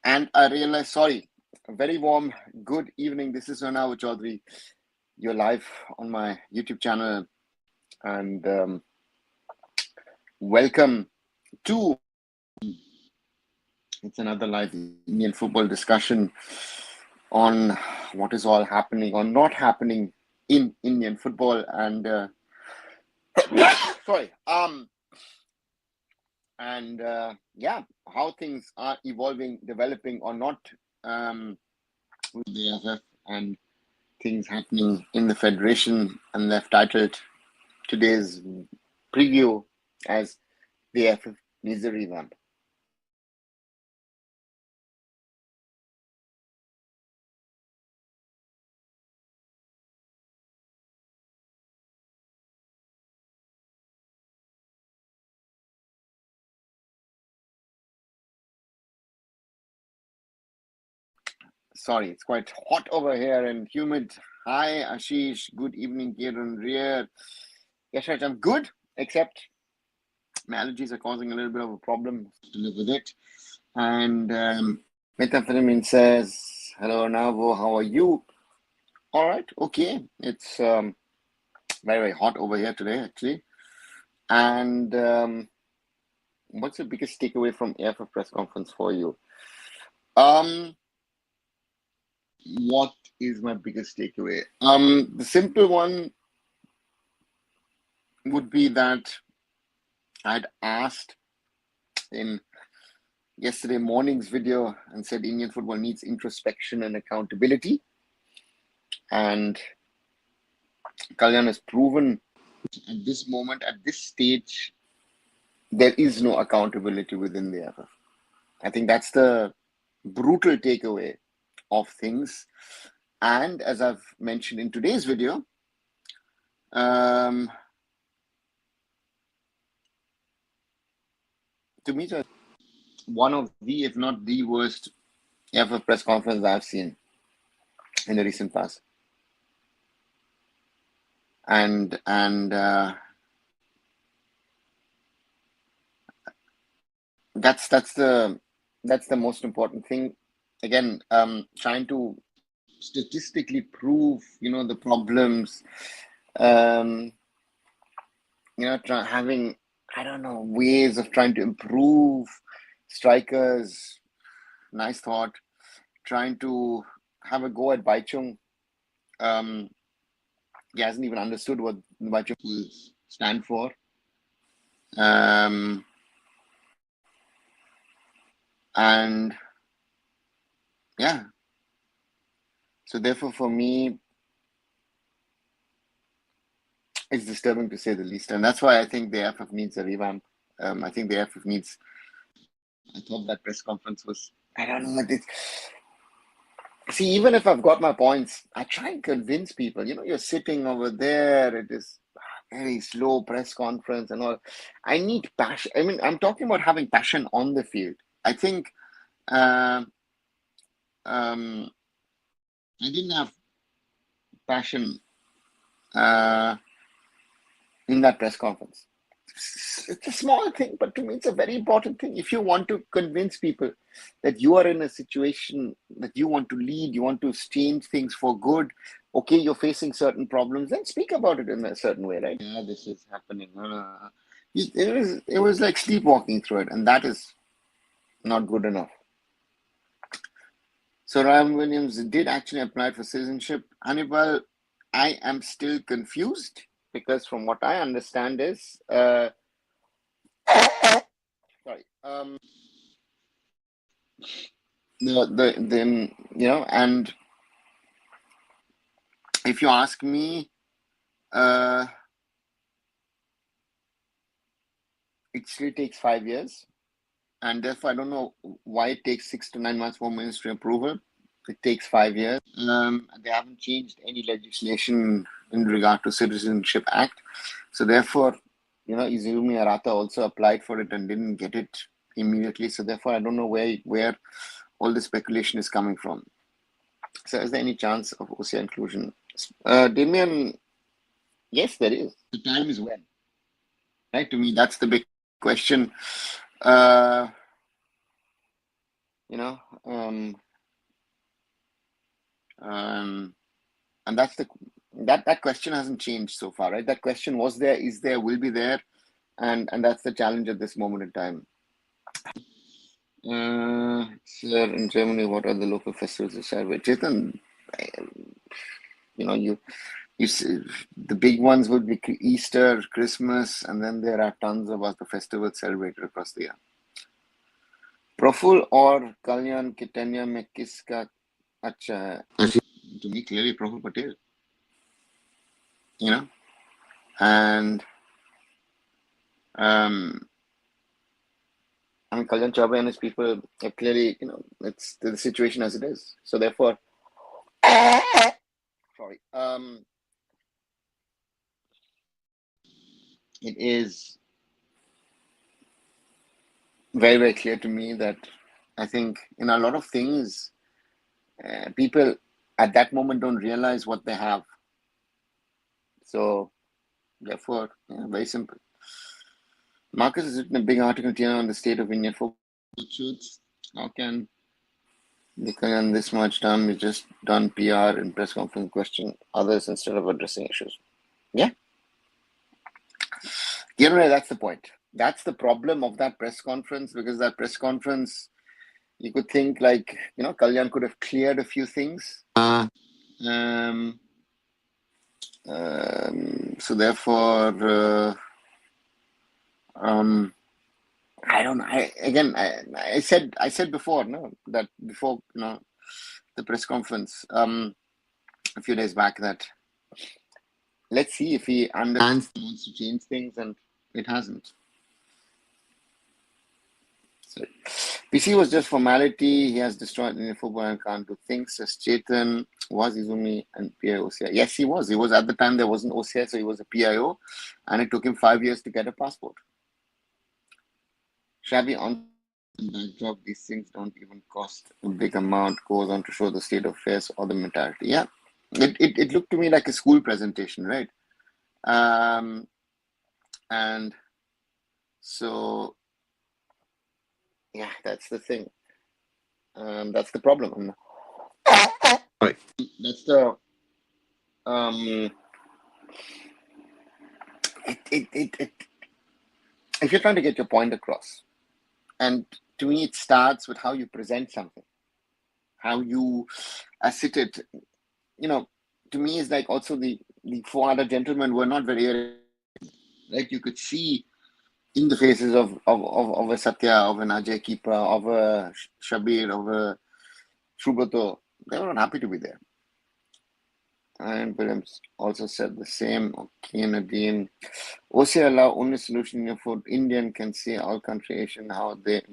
And I realized, sorry, a very warm good evening. This is Ranav Chaudhary. You're live on my YouTube channel, and welcome to it's another live Indian football discussion on what is all happening or not happening in Indian football, and sorry, yeah, how things are evolving, developing, or not with the AIFF, and things happening in the federation, and they've titled today's preview as the AIFF needs a revamp. Sorry, it's quite hot over here and humid. Hi, Ashish. Good evening, Kieran, Ria. Yes, right, I'm good, except my allergies are causing a little bit of a problem to live with it. And Methamphetamine says, hello, Navo, how are you? All right, okay. It's very, very hot over here today, actually. And what's the biggest takeaway from AIFF press conference for you? What is my biggest takeaway? The simple one would be that I'd asked in yesterday morning's video and said Indian football needs introspection and accountability. And Kalyan has proven at this moment, at this stage, there is no accountability within the AIFF. I think that's the brutal takeaway of things. And as I've mentioned in today's video, to me, one of the, if not the worst AIFF press conference I've seen in the recent past. And that's the most important thing. Again, trying to statistically prove, the problems, having, I don't know, ways of trying to improve strikers. Nice thought. Trying to have a go at Baichung. He hasn't even understood what Baichung will stand for. And yeah, so therefore for me, it's disturbing to say the least, and that's why I think the AIFF needs a revamp. I think the AIFF needs. I thought that press conference was. I don't know. See, even if I've got my points, I try and convince people. You're sitting over there. It is very slow press conference and all. I need passion. I mean, I'm talking about having passion on the field. I think I didn't have passion in that press conference. It's a small thing, but to me, it's a very important thing. If you want to convince people that you are in a situation that you want to lead, you want to change things for good, okay, you're facing certain problems, then speak about it in a certain way, right? Yeah, this is happening. It was like sleepwalking through it, and that is not good enough. So Ryan Williams did actually apply for citizenship. Hannibal, I am still confused because from what I understand is, sorry, and if you ask me, it still takes 5 years, and therefore I don't know why it takes 6 to 9 months for ministry approval. It takes 5 years. They haven't changed any legislation in regard to Citizenship Act. So therefore, Izumi Arata also applied for it and didn't get it immediately. So therefore, I don't know where all the speculation is coming from. So is there any chance of OCI inclusion? Damien, yes, there is. The time is when. Right? To me, that's the big question. you know, and that's that question hasn't changed so far, right? That question was there, is there, will be there, and that's the challenge at this moment in time. Sir, in Germany, what are the local festivals you celebrate? Chetan, you see, the big ones would be Easter, Christmas, and then there are tons of other festivals celebrated across the year. Praful or Kalyan के tenure में किसका अच्छा है? To me, clearly Praful Patel. And I mean, Kalyan Chaubey and his people are clearly, it's the situation as it is. So therefore, sorry, it is very, very clear to me that I think in a lot of things, people at that moment don't realize what they have. So therefore, very simple. Marcus has written a big article here on the state of Indian football. How can Kalyan this much time is just done PR and press conference question others instead of addressing issues? Yeah. That's the point. That's the problem of that press conference, because that press conference, you could think like, Kalyan could have cleared a few things. So therefore, I don't know. I said before, that before, the press conference, a few days back, that let's see if he understands, wants to change things, and it hasn't. So, PC was just formality. He has destroyed Indian football and can't do things. Says Chetan. Was Izumi and PIO OCI? Yes, he was. He was at the time there wasn't OCI, so he was a PIO, and it took him 5 years to get a passport. Shabby on backdrop, these things don't even cost a big amount. Goes on to show the state of affairs or the mentality. Yeah, it looked to me like a school presentation, right? And so yeah, that's the thing. That's the problem. Right. That's the if you're trying to get your point across, and to me it starts with how you present something, how you sit it. To me is like also the 4 other gentlemen were not very, right? You could see in the faces of a Satya, of an Ajay Keeper, of a Shabir, of a Shubhato, they were not happy to be there. And Williams also said the same. Okay, Nadeem. OCI allow only solution for Indian can see all country Asian how they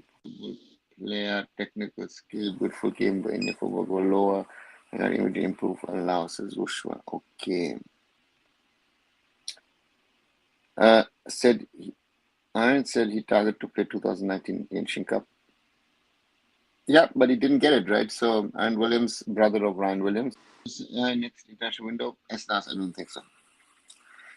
player technical skill, good for game, but Indian football go lower. Not even to improve allow, says Ushwa. Okay. Aaron said he targeted to play 2019 Asian Cup. Yeah, but he didn't get it, right? So, Aaron Williams, brother of Ryan Williams. Next international window, Estas, I don't think so.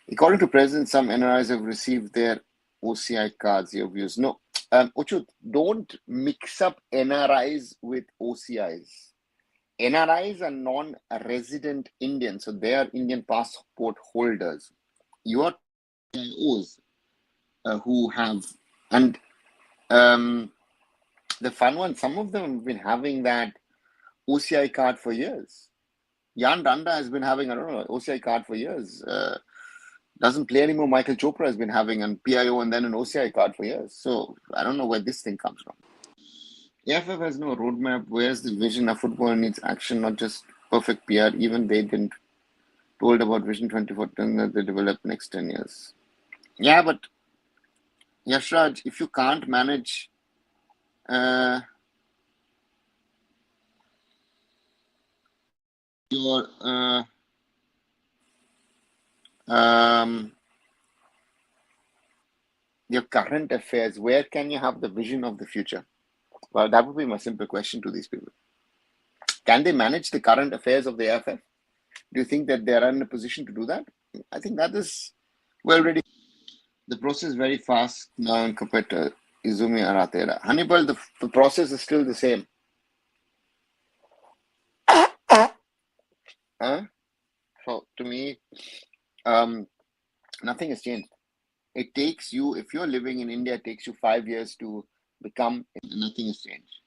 According to President, some NRIs have received their OCI cards. Your views? No. Uchut, don't mix up NRIs with OCIs. NRIs are non-resident Indians, so they are Indian passport holders. You are PIOs who have, and the fun one, some of them have been having that OCI card for years. Jan Danda has been having, OCI card for years. Doesn't play anymore. Michael Chopra has been having a PIO and then an OCI card for years. So I don't know where this thing comes from. AIFF has no roadmap. Where's the vision of football needs action, not just perfect PR? Even they didn't told about Vision 2014 that they develop next 10 years. Yeah, but Yashraj, if you can't manage your current affairs, where can you have the vision of the future? Well, that would be my simple question to these people. Can they manage the current affairs of the AIFF? Do you think that they are in a position to do that? I think that is well ready. The process is very fast now compared to Izumi Aratera. Hannibal, the process is still the same. So to me, nothing has changed. It takes you, if you're living in India, it takes you 5 years to become, and nothing has changed.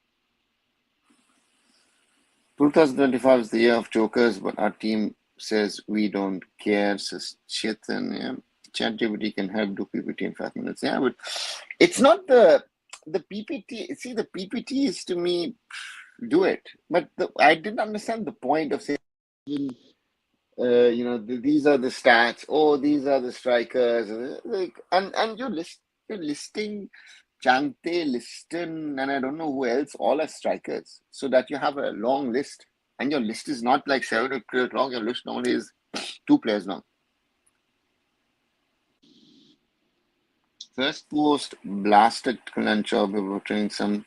2025 is the year of jokers, but our team says we don't care, says Chetan. Yeah. ChatGPT can help do PPT in 5 minutes. Yeah, but it's not the PPT. See, the PPT is to me, do it. But I didn't understand the point of saying, these are the stats. Oh, these are the strikers. Like, and you're listing Chante, Liston, and I don't know who else, all as strikers, so that you have a long list. And your list is not like 7 or 8 long. Your list normally is 2 players long. First post blasted Kalanchov about training some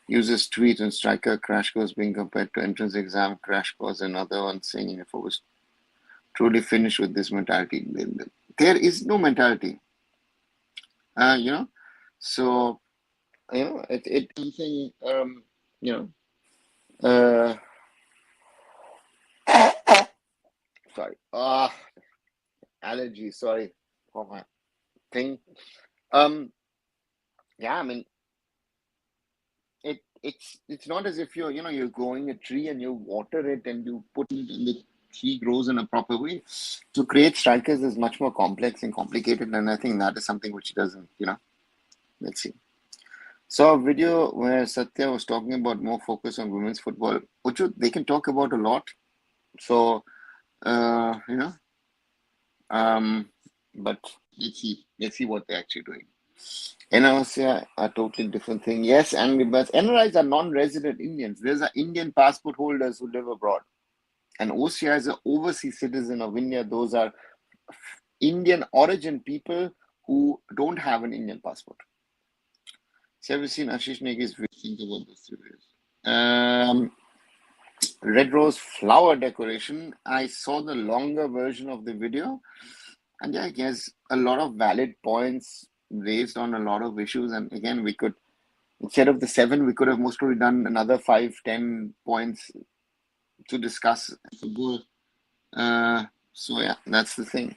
users tweet and striker crash course being compared to entrance exam crash course. Another one saying if I was truly finished with this mentality, there is no mentality. You know, so it's something. Uh, sorry. Allergy. Sorry for my thing. Um, yeah, I mean, it's not as if you're growing a tree and you water it and you put it and the tree grows in a proper way. To create strikers is much more complex and complicated, and I think that is something which doesn't. Let's see. Saw a video where Satya was talking about more focus on women's football, which they can talk about a lot. So, uh, you know, but let's see what they're actually doing. NRIs are a totally different thing. Yes, Angry Birds. NRIs are non-resident Indians. There's are Indian passport holders who live abroad. And OCI is an overseas citizen of India. Those are Indian origin people who don't have an Indian passport. So have you seen Ashish Negi's think about this? Red rose flower decoration. I saw the longer version of the video, and yeah, I guess a lot of valid points raised on a lot of issues. And again, we could, instead of the 7, we could have most probably done another 5, 10 points to discuss football. So yeah, that's the thing.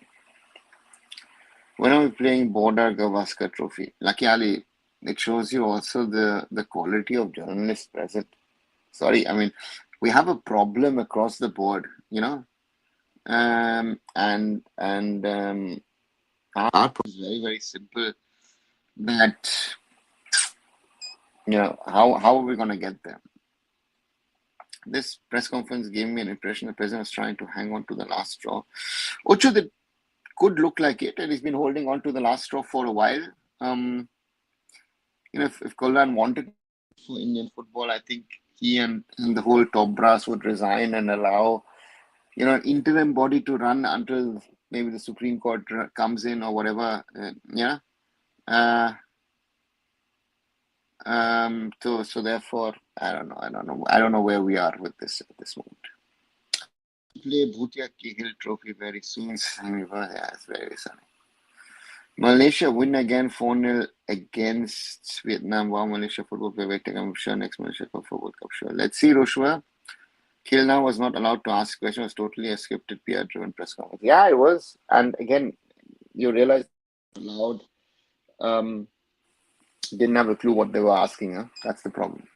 When are we playing Border Gavaskar Trophy? Lucky Ali, it shows you also the quality of journalists present. Sorry, I mean, we have a problem across the board, and our problem is very, very simple. That how are we going to get there? This press conference gave me an impression the president was trying to hang on to the last straw. Ocho, that could look like it, and he's been holding on to the last straw for a while. If Kollan wanted for Indian football, I think he and the whole top brass would resign and allow an interim body to run until maybe the Supreme Court comes in or whatever. So therefore, I don't know where we are with this at this moment. Play Bhutia Hill Trophy very soon. Yeah, it's very sunny. Malaysia win again 4-0 against Vietnam. Wow, Malaysia football play waiting. I'm sure next Malaysia Cup for World Cup. Sure. Let's see, Roshua. Kilna was not allowed to ask questions. It was totally a scripted PR-driven press conference. Yeah, it was. And again, you realize allowed didn't have a clue what they were asking. Huh? That's the problem.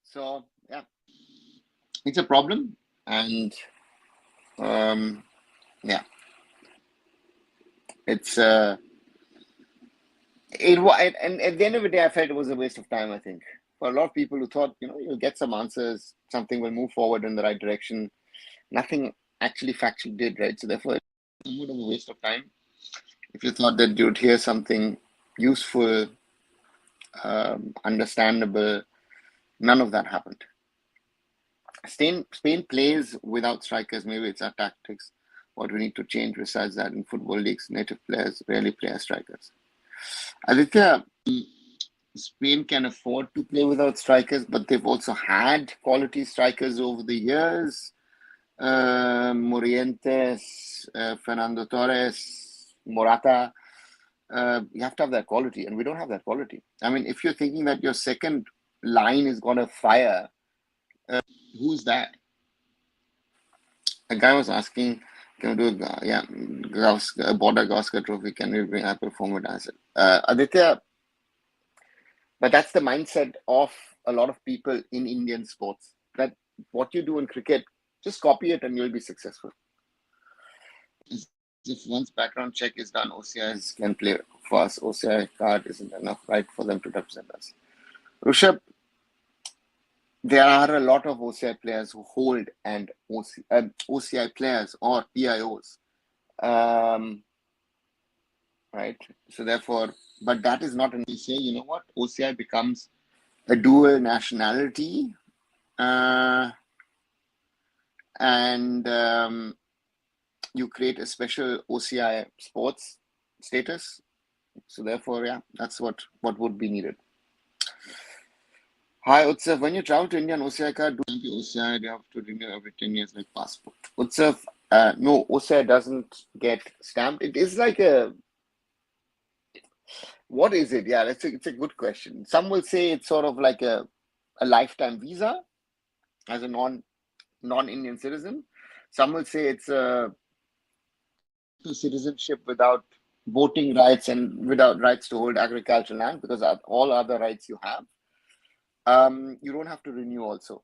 So yeah, it's a problem, and yeah, it's and at the end of the day, I felt it was a waste of time. I think for a lot of people who thought you'll get some answers, something will move forward in the right direction. Nothing actually factually did, right? So therefore, it's somewhat of a waste of time. If you thought that you'd hear something useful, understandable, none of that happened. Spain plays without strikers. Maybe it's our tactics. What we need to change besides that in football leagues, native players rarely play as strikers. Aditya, Spain can afford to play without strikers, but they've also had quality strikers over the years. Morientes, Fernando Torres, Morata. You have to have that quality, and we don't have that quality. I mean, if you're thinking that your second line is going to fire, who's that? A guy was asking, can we do a border Gavaskar trophy? Can we bring Apple forward as it? Aditya, but that's the mindset of a lot of people in Indian sports. That what you do in cricket, just copy it and you'll be successful. If one's background check is done, OCIs can play for us. OCI card isn't enough, right, for them to represent us. Rishabh, there are a lot of OCI players who hold and OCI players or PIOs, right? So therefore, but that is not an say. You know what? OCI becomes a dual nationality, and you create a special OCI sports status. So therefore, yeah, that's what would be needed. Hi, Utsav. When you travel to India on OCI card, do you OCI? Do you have to renew every 10 years like passport? Utsav, no, OCI doesn't get stamped. It is like a, what is it? Yeah, it's a good question. Some will say it's sort of like a lifetime visa as a non-Indian citizen. Some will say it's a citizenship without voting rights and without rights to hold agricultural land, because all other rights you have. You don't have to renew also.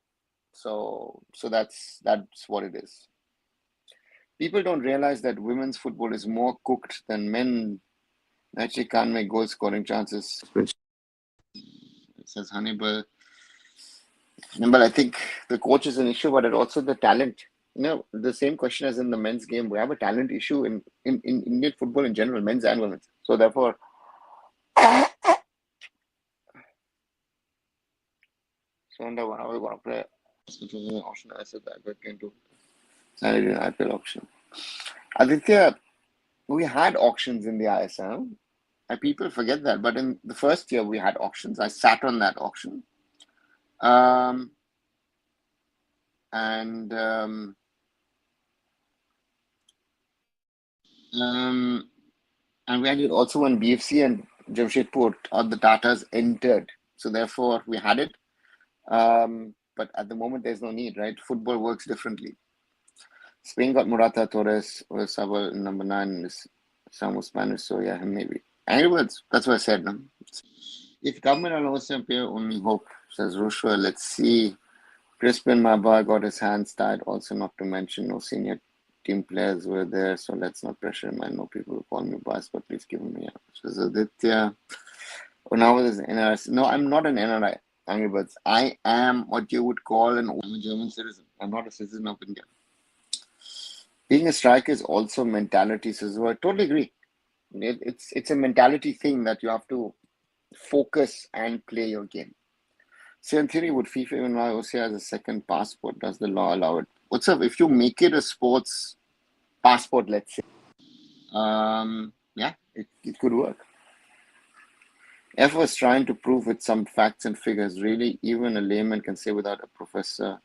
So that's what it is. People don't realize that women's football is more cooked than men. Actually can't make goal scoring chances. It says Hannibal. But I think the coach is an issue, but it also the talent. The same question as in the men's game. We have a talent issue in Indian football in general, men's and women's. So therefore, so under how we want to play auction asset that going to Saturday IPL auction. Aditya, we had auctions in the ISL. And people forget that, but in the first year we had auctions. I sat on that auction. And we had it also when BFC and Jamshedpur or the Tatas entered. So therefore we had it. But at the moment there's no need, right? Football works differently. Spain got Morata, Torres, or Sabal number 9 is some Spanish, so yeah, maybe. Anyways, that's what I said. No? If government allows them pay, only hope, says Rushwa. Let's see. Crispin Maba got his hands tied. Also, not to mention, no senior team players were there, so let's not pressure him. I know people will call me biased, but please give me a. So Aditya. Oh, now there's NRS. No, I'm not an NRI. Angry Birds. I am what you would call I'm a German citizen. I'm not a citizen of India. Being a striker is also mentality, so I totally agree. It's a mentality thing that you have to focus and play your game. So in theory, would FIFA even allow OCI as a second passport? Does the law allow it? What's up? If you make it a sports passport, let's say, yeah, it could work. F was trying to prove with some facts and figures. Really, even a layman can say without a professor.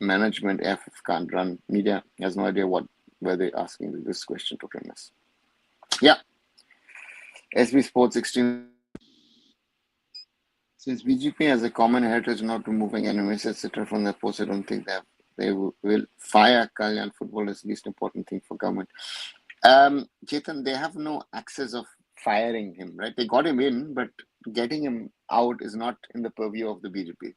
Management AIFF can't run. Media has no idea where they're asking this question to premise. Yeah. SB Sports Extreme. Since BGP has a common heritage not removing enemies, etc. from their post, I don't think they will fire Kalyan. Football is the least important thing for government. Chetan, they have no access of firing him, right? They got him in, but getting him out is not in the purview of the BGP.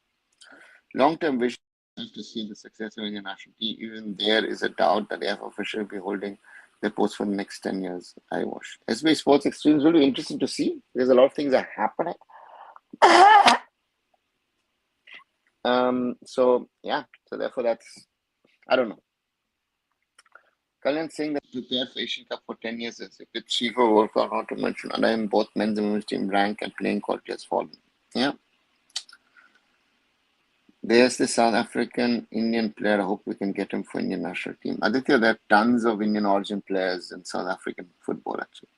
Long-term vision to see the success of Indian national team. Even there is a doubt that they have officially be holding their post for the next 10 years. I watch. SB Sports Extreme is really interesting to see. There's a lot of things are happening. So yeah, so therefore that's, I don't know. Kalyan saying that prepared for Asian Cup for 10 years is with FIFA World Cup, not to mention, and in both men's and women's team rank and playing quality has fallen. Yeah. There's the South African Indian player. I hope we can get him for Indian national team. Aditya, there are tons of Indian origin players in South African football, actually.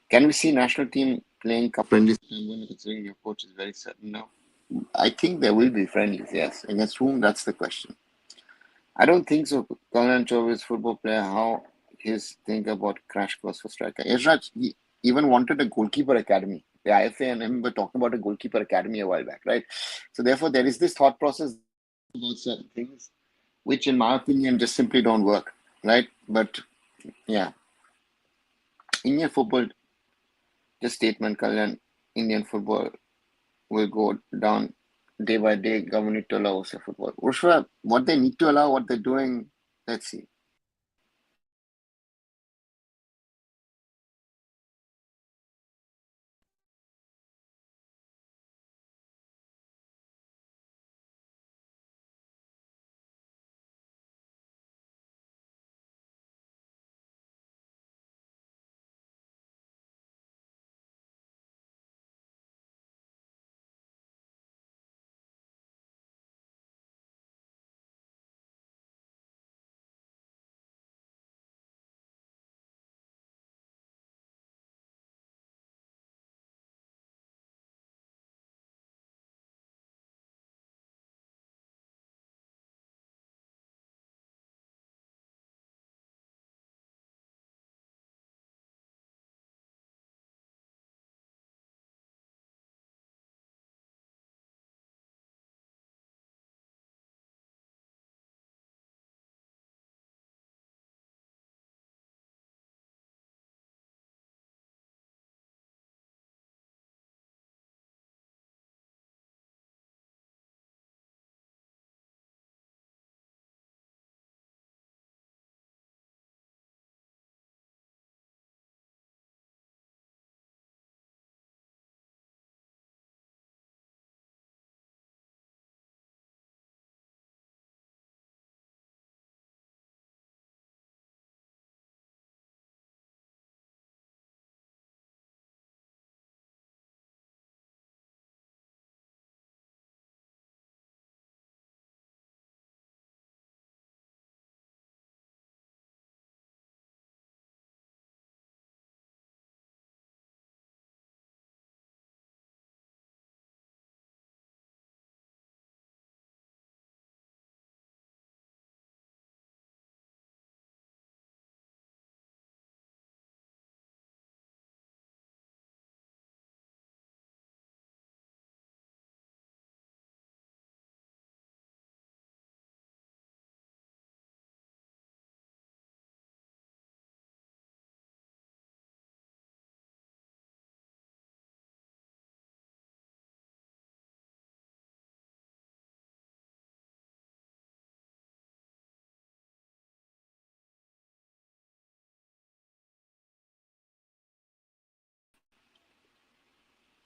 Can we see national team playing cup friendlies? Considering your coach is very certain now. I think there will be friendlies, yes. Against whom? That's the question. I don't think so. Kalyan Chaube's football player, how his think about crash course for striker. Yashraj, he even wanted a goalkeeper academy. The IFA and him were talking about a goalkeeper academy a while back, right? So therefore, there is this thought process about certain things, which in my opinion just simply don't work, right? But yeah, Indian football, just statement, Kalyan, Indian football will go down day by day. Government need to allow us football. Ushra, what they need to allow, what they're doing, let's see.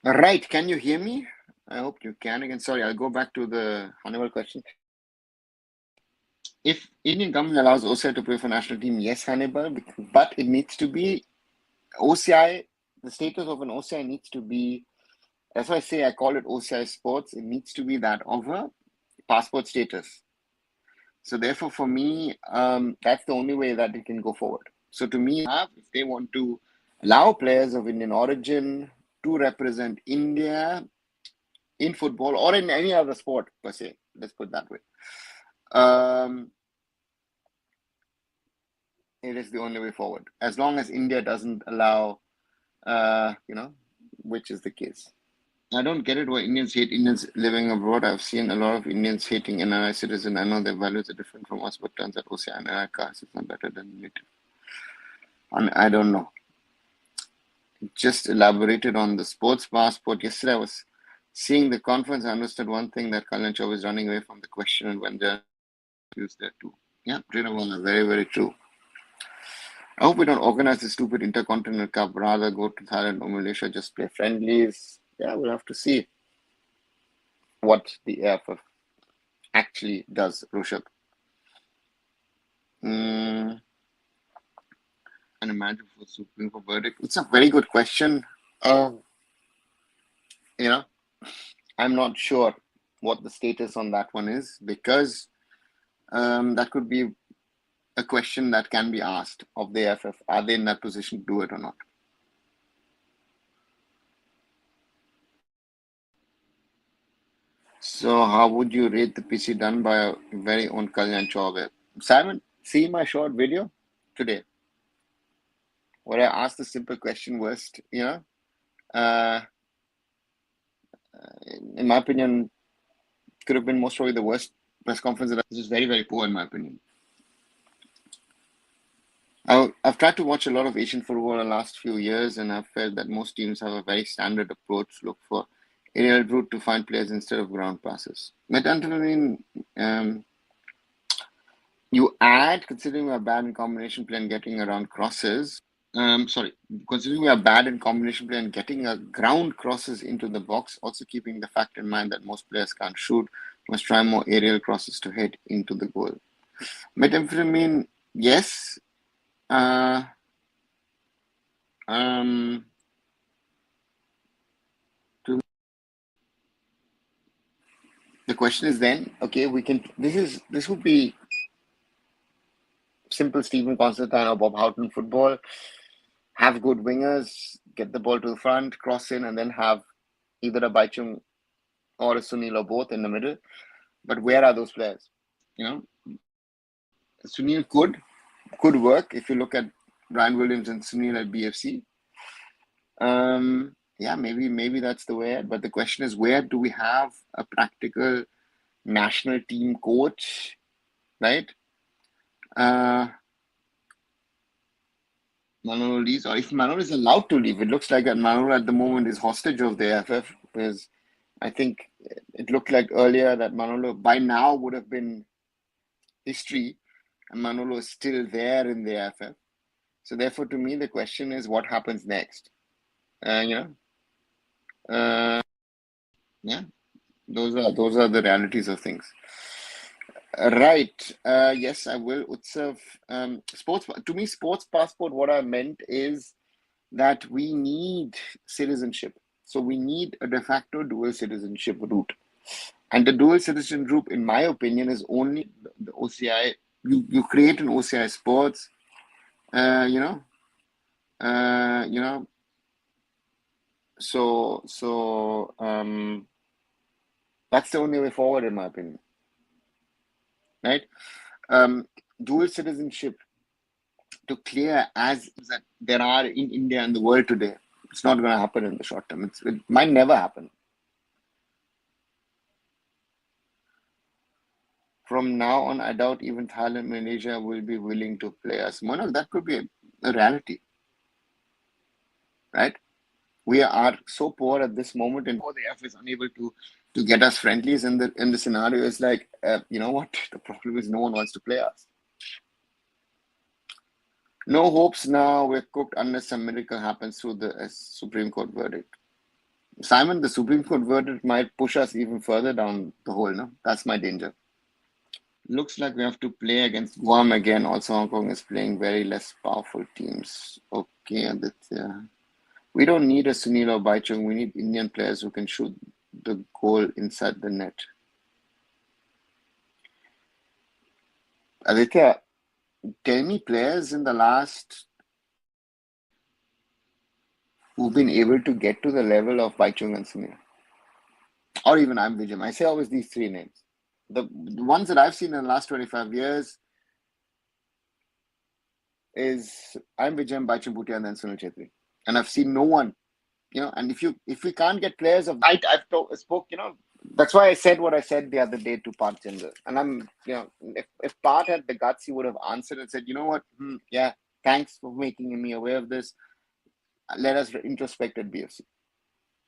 Right. Can you hear me? I hope you can again. Sorry, I'll go back to the Hannibal question. If Indian government allows OCI to play for national team, yes, Hannibal, but it needs to be OCI. The status of an OCI needs to be, that's why I say I call it OCI sports. It needs to be that of a passport status. So therefore, for me, that's the only way that it can go forward. So to me, if they want to allow players of Indian origin to represent India in football or in any other sport per se, let's put it that way, it is the only way forward. As long as India doesn't allow, which is the case. I don't get it why Indians hate Indians living abroad. I've seen a lot of Indians hating NRI citizen. I know their values are different from us, but turns out OCI and NRI caste is not better than native. And I don't know. Just elaborated on the sports passport. Yesterday I was seeing the conference. I understood one thing that Kalyan Chaub is running away from the question and when they're used there too. Yeah, Trinavala, very, very true. I hope we don't organize the stupid Intercontinental Cup, rather go to Thailand or Malaysia, just play friendlies. Yeah, we'll have to see what the AIFF actually does, Rushabh. And imagine for Supreme Court verdict. It's a very good question. You know, I'm not sure what the status on that one is because that could be a question that can be asked of the AIFF. Are they in that position to do it or not? So how would you rate the PC done by our very own Kalyan Chaube? Simon, see my short video today where I asked the simple question was, in my opinion, could have been most probably the worst press conference. This is very, very poor in my opinion. I've tried to watch a lot of Asian football in the last few years, and I've felt that most teams have a very standard approach, look for aerial route to find players instead of ground passes. But until you add, considering we are bad in combination play and getting around crosses, considering we are bad in combination play and getting a ground crosses into the box, also keeping the fact in mind that most players can't shoot, must try more aerial crosses to head into the goal. Methamphetamine, yes. The question is then, okay, this would be simple Stephen Constantine or Bob Houghton football. Have good wingers, get the ball to the front, cross in, and then have either a Baichung or a Sunil or both in the middle. But where are those players? Sunil could work if you look at Brian Williams and Sunil at BFC. Yeah, maybe that's the way. But the question is, where do we have a practical national team coach, right? Manolo leaves, or if Manolo is allowed to leave. It looks like that Manolo at the moment is hostage of the AIFF, because I think it looked like earlier that Manolo by now would have been history, and Manolo is still there in the AIFF. So therefore, to me, the question is, what happens next? Yeah, those are the realities of things. Right. Yes, I will. Utsav. To me, sports passport, what I meant is that we need citizenship. So we need a de facto dual citizenship route. And the dual citizen route, in my opinion, is only the OCI. You create an OCI sports, so that's the only way forward, in my opinion. Right? Dual citizenship to clear as that there are in India and the world today. It's not going to happen in the short term. It might never happen. From now on, I doubt even Thailand, Malaysia will be willing to play us. Manoj, that could be a reality, right? We are so poor at this moment, and the AIFF is unable to get us friendlies. In the scenario is like, you know what? The problem is no one wants to play us. No hopes now. We're cooked unless some miracle happens through the Supreme Court verdict. Simon, the Supreme Court verdict might push us even further down the hole. No, that's my danger. Looks like we have to play against Guam again. Also, Hong Kong is playing very less powerful teams. Okay, Aditya. We don't need a Sunil or Baichung. We need Indian players who can shoot the goal inside the net. Aditya, tell me players in the last who've been able to get to the level of Baichung and Sunil. Or even I'm Vijay. I say always these three names. The ones that I've seen in the last 25 years is I'm Vijay, Baichung Bhutia, and then Sunil Chetri. And I've seen no one, and if we can't get players of that, I've spoke, that's why I said what I said the other day to Parth Chandra. And I'm, if Parth had the guts, he would have answered and said, you know what, yeah, thanks for making me aware of this. Let us introspect at BFC.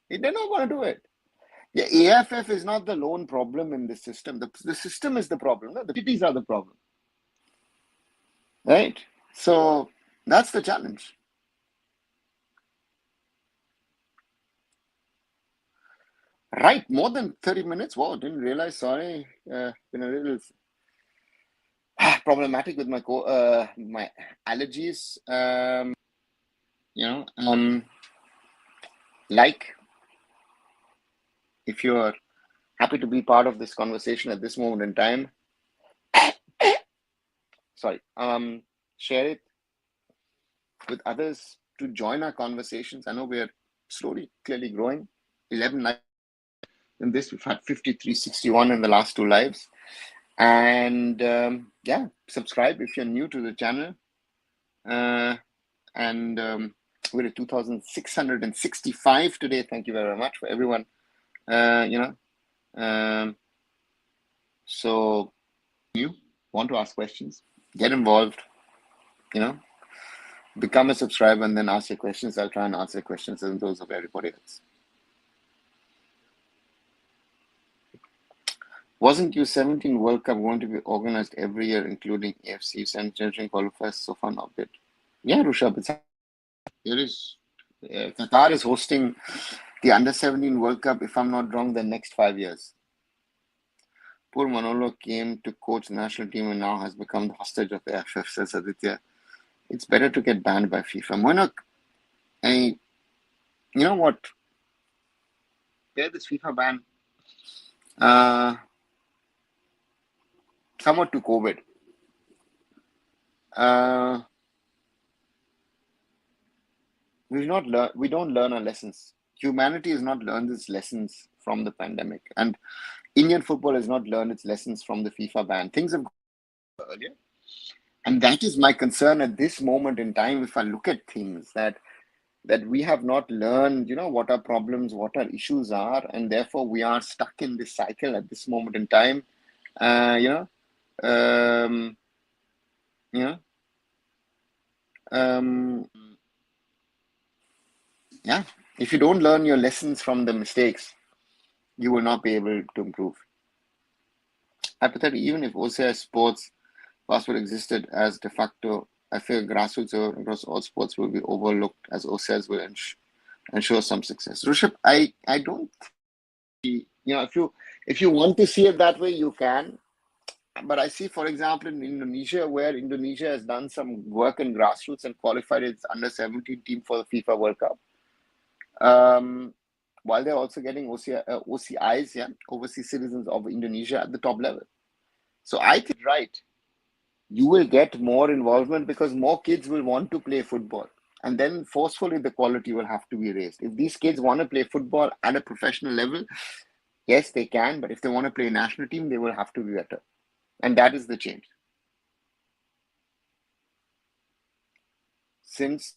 They're not going to do it. Yeah, AIFF is not the lone problem in this system. The system is the problem. No? The cities are the problem. Right? So that's the challenge. Right, more than 30 minutes. Wow, didn't realize. Sorry, been a little problematic with my my allergies. Like, if you're happy to be part of this conversation at this moment in time, sorry, share it with others to join our conversations. I know we're slowly, clearly growing. 11 likes in this. We've had 53, 61 in the last two lives. And yeah, subscribe if you're new to the channel. And we're at 2,665 today. Thank you very much for everyone. So you want to ask questions, get involved, become a subscriber, and then ask your questions. I'll try and answer questions and those of everybody else. Wasn't U17 World Cup going to be organized every year, including AFC? Central qualifiers so far not bit. Yeah, Rushabh, there is. Qatar is hosting the Under-17 World Cup, if I'm not wrong, the next 5 years. Poor Manolo came to coach the national team and now has become the hostage of the AIFF, says Aditya. It's better to get banned by FIFA. Moinak, you know what? There's this FIFA ban somewhat to COVID. We don't learn our lessons. Humanity has not learned its lessons from the pandemic, and Indian football has not learned its lessons from the FIFA ban. Things have gone earlier, and that is my concern at this moment in time. If I look at things that we have not learned, what our problems, what our issues are, and therefore we are stuck in this cycle at this moment in time. Yeah, if you don't learn your lessons from the mistakes, you will not be able to improve. Hypothetically, even if OCI sports passport existed as de facto, I feel grassroots across all sports will be overlooked as OCIs will ensure some success. Rishabh, I don't, if you want to see it that way, you can. But I see, for example, in Indonesia, where Indonesia has done some work in grassroots and qualified its under-17 team for the FIFA World Cup. While they're also getting OCIs, overseas citizens of Indonesia at the top level. So I think, right, you will get more involvement because more kids will want to play football. And then forcefully the quality will have to be raised. If these kids want to play football at a professional level, yes, they can. But if they want to play a national team, they will have to be better. And that is the change. Since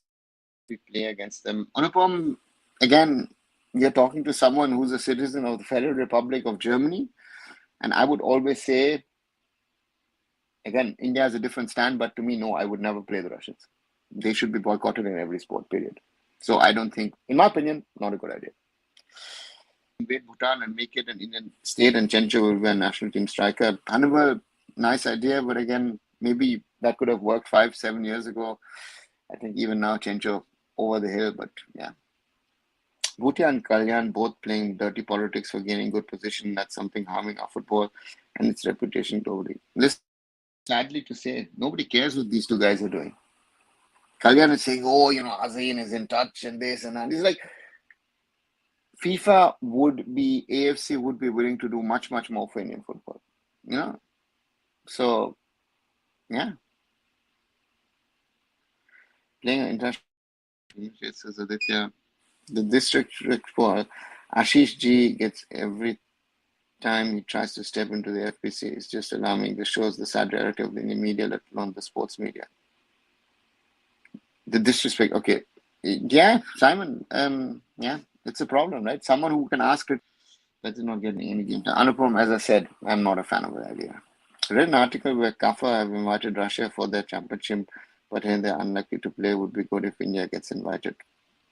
we play against them, Anupam, again, you're talking to someone who's a citizen of the Federal Republic of Germany. And I would always say, again, India has a different stand, but to me, no, I would never play the Russians. They should be boycotted in every sport, period. So I don't think, in my opinion, not a good idea. Invade Bhutan and make it an Indian state, and Chencho will be a national team striker. Hannibal, nice idea, but again, maybe that could have worked 5-7 years ago. I think even now, Chencho over the hill, but yeah. Bhutia and Kalyan both playing dirty politics for gaining good position. That's something harming our football and its reputation globally. Listen, sadly to say, nobody cares what these two guys are doing. Kalyan is saying, Azeen is in touch and this and that. It's like FIFA AFC would be willing to do much, much more for Indian football. So, yeah. Playing an international says Aditya. The district for Ashish G gets every time he tries to step into the FPC. It's just alarming. This shows the sad reality of the Indian media, let alone the sports media. The disrespect. Okay. Yeah, Simon. Yeah, it's a problem, right? Someone who can ask it, but is not getting any game time. Anupam, as I said, I'm not a fan of the idea. I read an article where Kafa have invited Russia for their championship, but here they're unlikely to play. Would be good if India gets invited.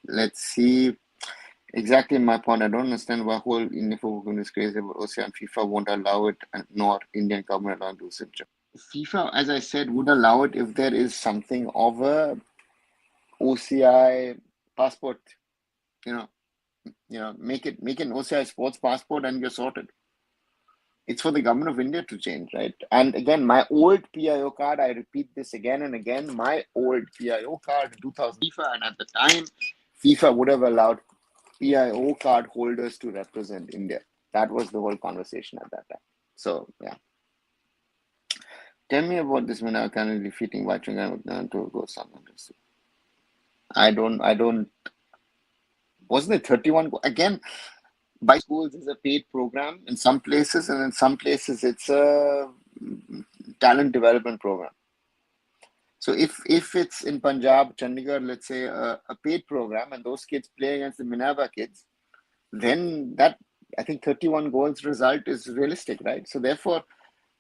Let's see. Exactly my point. I don't understand why whole Indian football is crazy about OCI and FIFA won't allow it, and nor Indian government allow to do it. FIFA, as I said, would allow it if there is something of a OCI passport. Make an OCI sports passport and you're sorted. It's for the government of India to change, right? And again, my old PIO card, I repeat this again and again, my old PIO card, 2000 FIFA, and at the time, FIFA would have allowed PIO card holders to represent India. That was the whole conversation at that time. So, yeah. Tell me about this when I can defeating Vachingan to go somewhere. I don't. Wasn't it 31? Again, by schools is a paid program in some places, and in some places it's a talent development program. So if it's in Punjab, Chandigarh, let's say a paid program, and those kids play against the Minerva kids, then that, I think, 31 goals result is realistic, right? So therefore,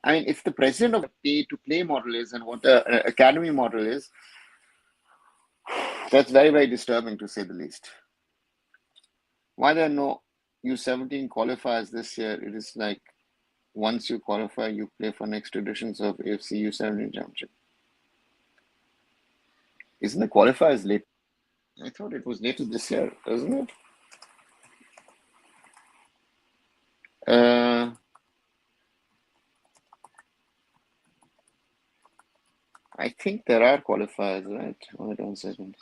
I mean, if the president of a pay-to-play model is and what the academy model is, that's very, very disturbing to say the least. Why there are no U17 qualifiers this year? It is like once you qualify, you play for next editions of AFC U17 Championship. Isn't the qualifiers late? I thought it was later this year, isn't it? I think there are qualifiers, right? Hold on a second.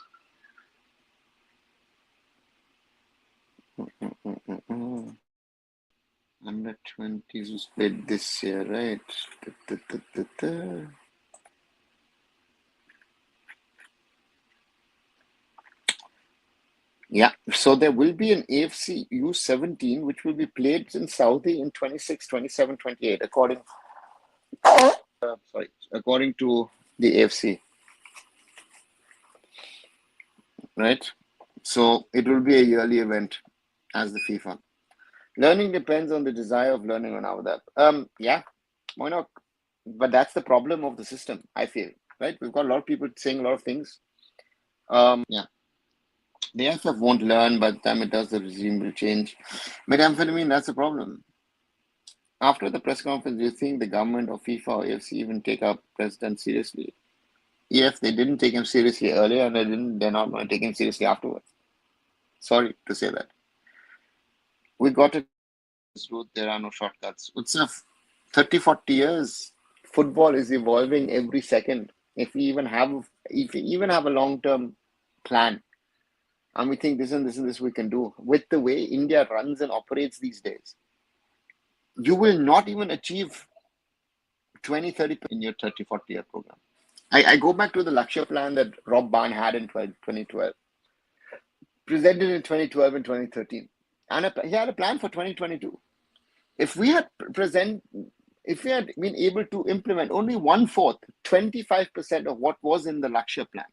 Under 20s was played this year, right? Yeah, so there will be an AFC U17 which will be played in Saudi in 26, 27, 28, according to the AFC, right? So it will be a yearly event as the FIFA. Learning depends on the desire of learning on our app. Yeah, why not? But that's the problem of the system, I feel, right? We've got a lot of people saying a lot of things. Yeah. The AIFF won't learn, by the time it does, the regime will change. Methamphetamine, that's the problem. After the press conference, do you think the government or FIFA or AFC even take our president seriously? If they didn't take him seriously earlier, and they're not going to take him seriously afterwards. Sorry to say that. We got it. There are no shortcuts. It's 30, 40 years. Football is evolving every second. If we even have a long-term plan, and we think this and this and this we can do, with the way India runs and operates these days, you will not even achieve 20, 30 in your 30, 40-year program. I go back to the Lakshya plan that Rob Barn had in 2012, presented in 2012 and 2013. And he had a plan for 2022. If we had been able to implement only 1/4, 25% of what was in the Lakshya plan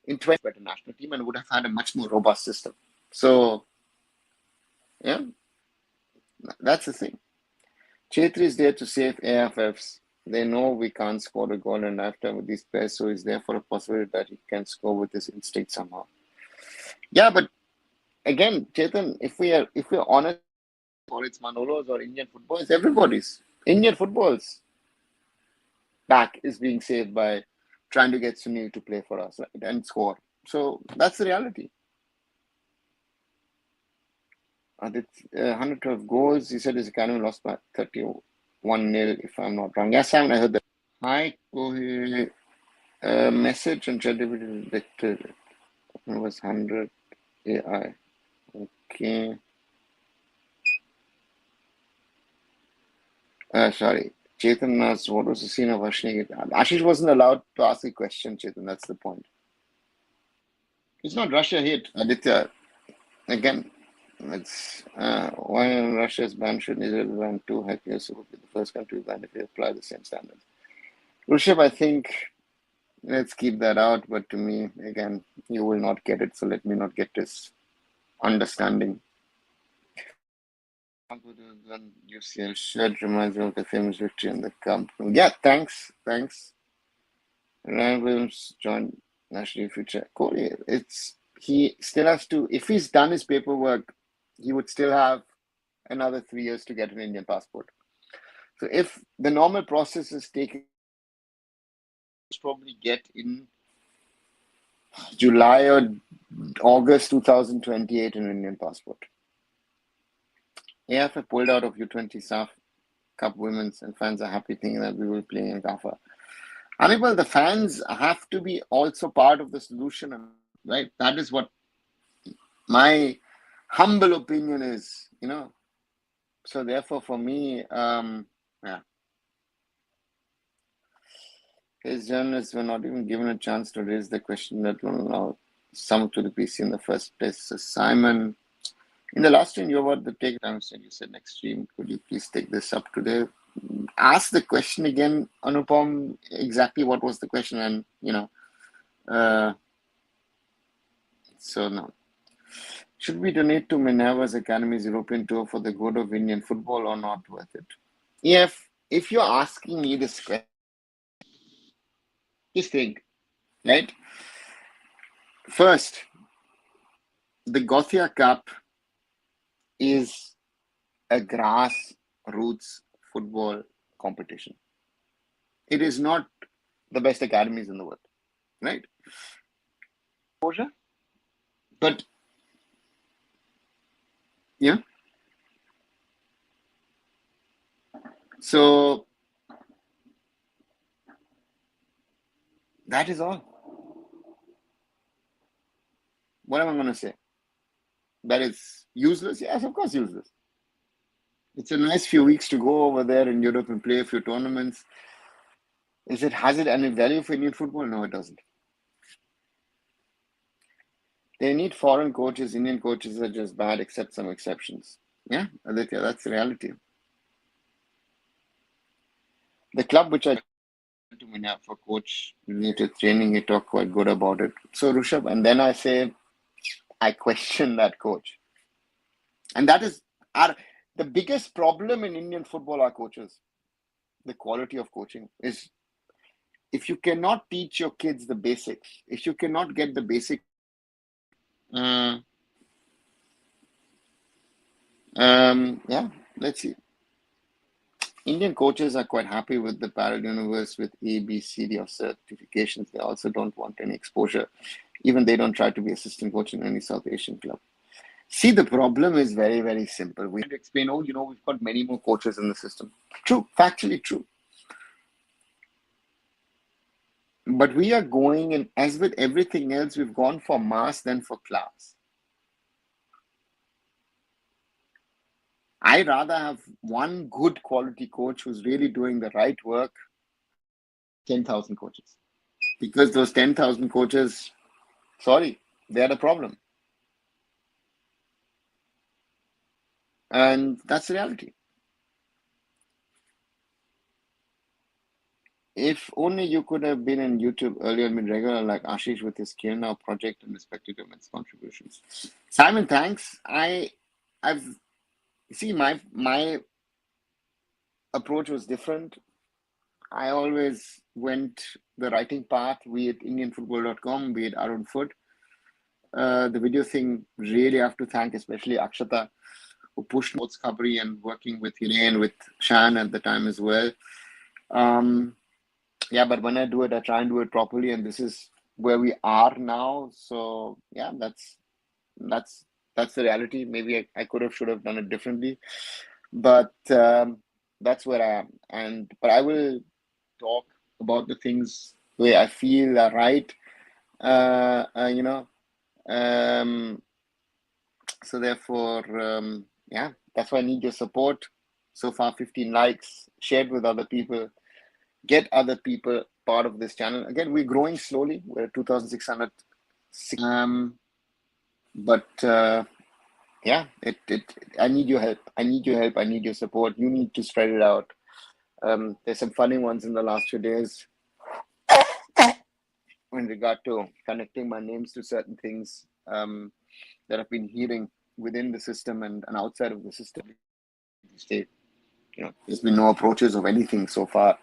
in 20 better national team, and would have had a much more robust system. So, yeah, that's the thing. Chetri is there to save AIFFs. They know we can't score a goal in lifetime with these players, so is there for a possibility that he can score with his instinct somehow. Yeah, but again, Chetan, if we're honest, or it's Manolo's or Indian football, it's everybody's. Indian football's back is being saved by trying to get Sunil to play for us, right, and score. So that's the reality. 112 goals. He said his academy lost by 31-0, if I'm not wrong. Yes, Sam, I heard that. Hi, Kohli. Message on ChatGPT detected. It was 100 AI. Okay. Sorry. Chetan asked, what was the scene of Ashni? Ashish wasn't allowed to ask a question, Chetan. That's the point. It's not Russia hit, Aditya. Again, it's why Russia's ban should Israel ban too. Hackers would be the first country ban if they apply the same standards. Rushabh, I think let's keep that out. But to me, again, you will not get it. So let me not get this understanding. UCL shirt reminds me of the famous victory in the Cup. Yeah, thanks. Ryan Williams joined National Future. Kohli, he still has to, if he's done his paperwork, he would still have another 3 years to get an Indian passport. So if the normal process is taken, probably get in July or August 2028 an Indian passport. AIFF pulled out of U20 SAF Cup Women's, and fans are happy thinking that we will play in GAFA. Anibal, the fans have to be also part of the solution, right? That is what my humble opinion is, So therefore, for me, yeah. His journalists were not even given a chance to raise the question that will allow some to the PC in the first place. So Simon, in the last stream, you were the take down, and you said next stream, could you please take this up today? ask the question again, Anupam. Exactly what was the question? And so now, should we donate to Minerva's Academy's European tour for the good of Indian football or not worth it? If you're asking me this question, just think, right? First, the Gothia Cup is a grassroots football competition. It is not the best academies in the world, right? But yeah, so that is all. What am I going to say? That it's useless? Yes, of course, useless. It's a nice few weeks to go over there in Europe and play a few tournaments. Has it any value for Indian football? No, it doesn't. They need foreign coaches. Indian coaches are just bad, except some exceptions. Yeah, Aditya, that's the reality. The club which I to Minya for coach related training, he talked quite good about it. So Rushabh, and then I say I question that coach. And that is the biggest problem in Indian football are coaches. The quality of coaching is, if you cannot teach your kids the basics, if you cannot get the basic, yeah, let's see. Indian coaches are quite happy with the Parallel Universe with A, B, C, D of certifications. They also don't want any exposure. Even they don't try to be assistant coach in any South Asian club. See, the problem is very, very simple. We had to explain, we've got many more coaches in the system. True, factually true. But we are going, and as with everything else, we've gone for mass than for class. I rather have one good quality coach who's really doing the right work, 10,000 coaches. Because those 10,000 coaches, sorry, they're the problem. And that's the reality. If only you could have been in YouTube earlier and been regular like Ashish with his Care Now project and respected to immense contributions. Simon, thanks. I've see my approach was different. I always went the writing path, be it indianfootball.com, be it arunfoot. The video thing, really have to thank especially Akshata, who pushed sports Kabri and working with Hiren, with Shan at the time as well. Yeah, but when I do it, I try and do it properly, and this is where we are now. So yeah, that's the reality. Maybe I could have, should have done it differently, but that's where I am. But I will talk about the things the way I feel are right. So therefore, yeah, that's why I need your support. So far, 15 likes, shared with other people, get other people part of this channel. Again, we're growing slowly. We're at 2,600. But yeah, I need your help. I need your help. I need your support. You need to spread it out. There's some funny ones in the last few days in regard to connecting my names to certain things that I've been hearing within the system and outside of the system. There's been no approaches of anything so far.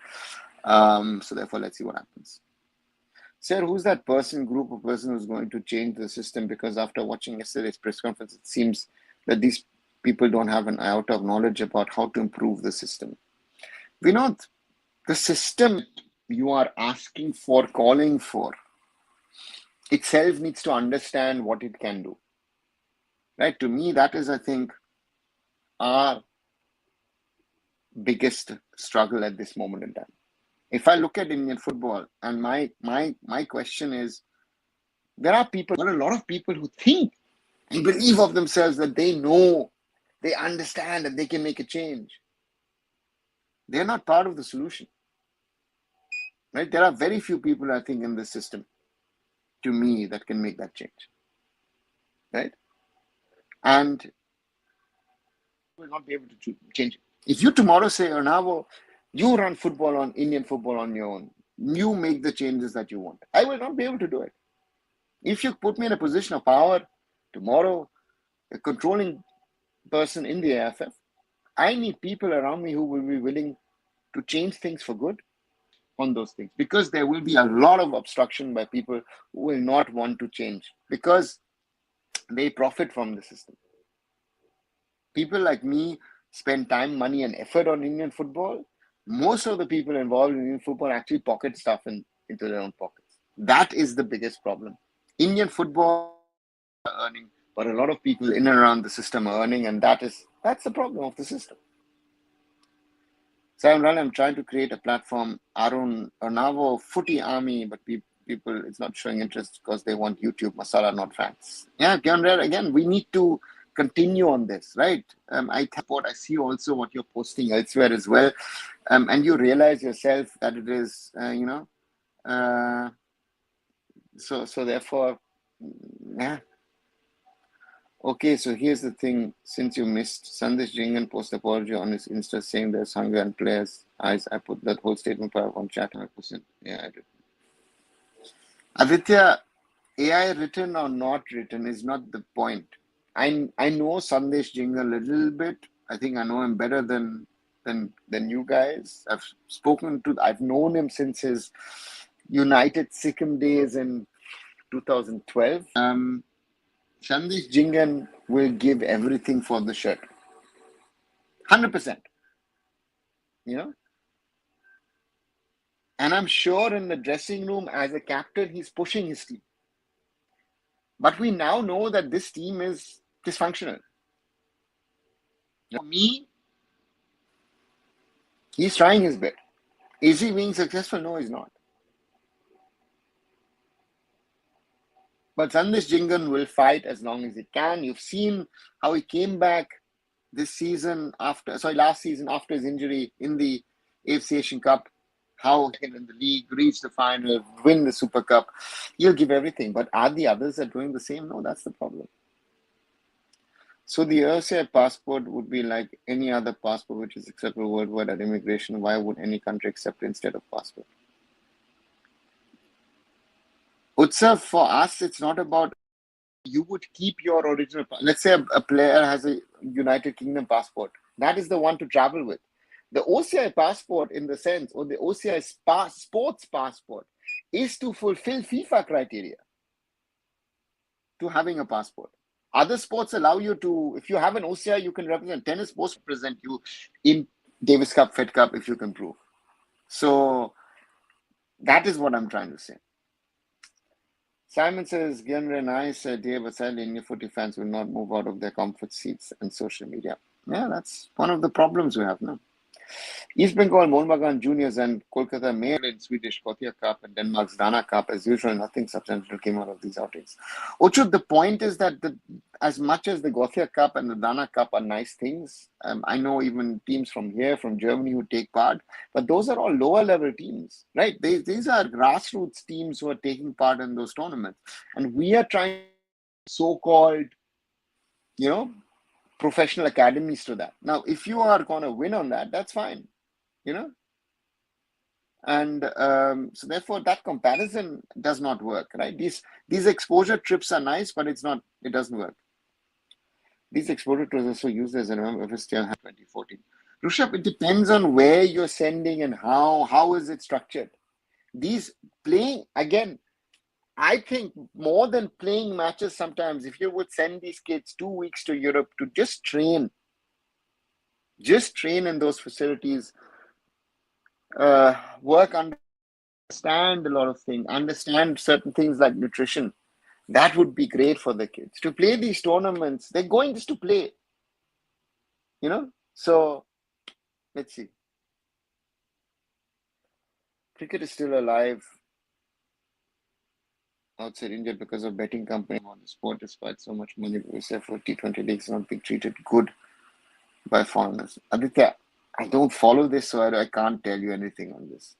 So therefore, let's see what happens. Sir, who's that group of person who's going to change the system? Because after watching yesterday's press conference, it seems that these people don't have an iota of knowledge about how to improve the system. Vinod, the system you are asking for, calling for, itself needs to understand what it can do. Right? To me, that is, I think, our biggest struggle at this moment in time. If I look at Indian football, and my question is, there are a lot of people who think and believe of themselves that they know, they understand, and they can make a change. They're not part of the solution. Right? There are very few people, I think, in this system, to me, that can make that change. Right? And will not be able to change it. If you tomorrow say, Arnavo, You run football on Indian football on your own. You make the changes that you want. I will not be able to do it. If you put me in a position of power tomorrow, a controlling person in the AIFF, I need people around me who will be willing to change things for good on those things, because there will be a lot of obstruction by people who will not want to change because they profit from the system. People like me spend time, money, and effort on Indian football. Most of the people involved in Indian football actually pocket stuff into their own pockets. That is the biggest problem. Indian football are earning, but a lot of people in and around the system are earning, and that's the problem of the system. So I'm trying to create a platform, Arunavo Footy Army, but people, it's not showing interest because they want YouTube masala, not facts. Yeah, again, we need to continue on this, right? I see also what you're posting elsewhere as well, and you realize yourself that it is, so therefore, yeah. Okay, so here's the thing. Since you missed, Sandesh Jingan post apology on his Insta saying there's hunger and players' eyes. I put that whole statement on chat 100%. Yeah, I did. Aditya, AI written or not written is not the point. I know Sandesh Jingan a little bit. I think I know him better than you guys. I've known him since his United Sikkim days in 2012. Sandesh Jingan will give everything for the shirt. 100%. And I'm sure in the dressing room as a captain, he's pushing his team. But we now know that this team is dysfunctional. For me, he's trying his bit. Is he being successful? No, he's not. But Sandesh Jingan will fight as long as he can. You've seen how he came back last season after his injury in the AFC Asian Cup, how he can in the league, reach the final, win the Super Cup. He'll give everything. But are the others are doing the same? No, that's the problem. So the OCI passport would be like any other passport which is acceptable worldwide at immigration. Why would any country accept it instead of passport? Utsav, for us, it's not about you would keep your original. Let's say a player has a United Kingdom passport. That is the one to travel with. The OCI passport, in the sense, or the OCI sports passport, is to fulfill FIFA criteria to having a passport. Other sports allow you to, if you have an OCI, you can represent. Tennis sports represent you in Davis Cup, Fed Cup, if you can prove. So that is what I'm trying to say. Simon says, Gyanre, nice idea, but sadly, Indian footy fans will not move out of their comfort seats and social media. Yeah, that's one of the problems we have now. East Bengal, Mohun Juniors and Kolkata Mayor in Swedish Gothia Cup and Denmark's Dana Cup, as usual, nothing substantial came out of these outings. Ochud, the point is that as much as the Gothia Cup and the Dana Cup are nice things, I know even teams from here, from Germany, who take part, but those are all lower level teams, right? These are grassroots teams who are taking part in those tournaments. And we are trying so-called, professional academies to that. Now, if you are going to win on that, that's fine, And so therefore, that comparison does not work, right? These exposure trips are nice, but it doesn't work. These exposure trips are so useless, and remember, if it's still 2014. Rushabh, it depends on where you're sending and how is it structured. These playing, again, I think more than playing matches sometimes, if you would send these kids 2 weeks to Europe to just train in those facilities, work, understand a lot of things, understand certain things like nutrition, that would be great for the kids. To play these tournaments, they're going just to play, So let's see. Cricket is still alive outside India because of betting company on the sport, despite so much money for T20 leagues not being treated good by foreigners. Aditya, I don't follow this, so I can't tell you anything on this.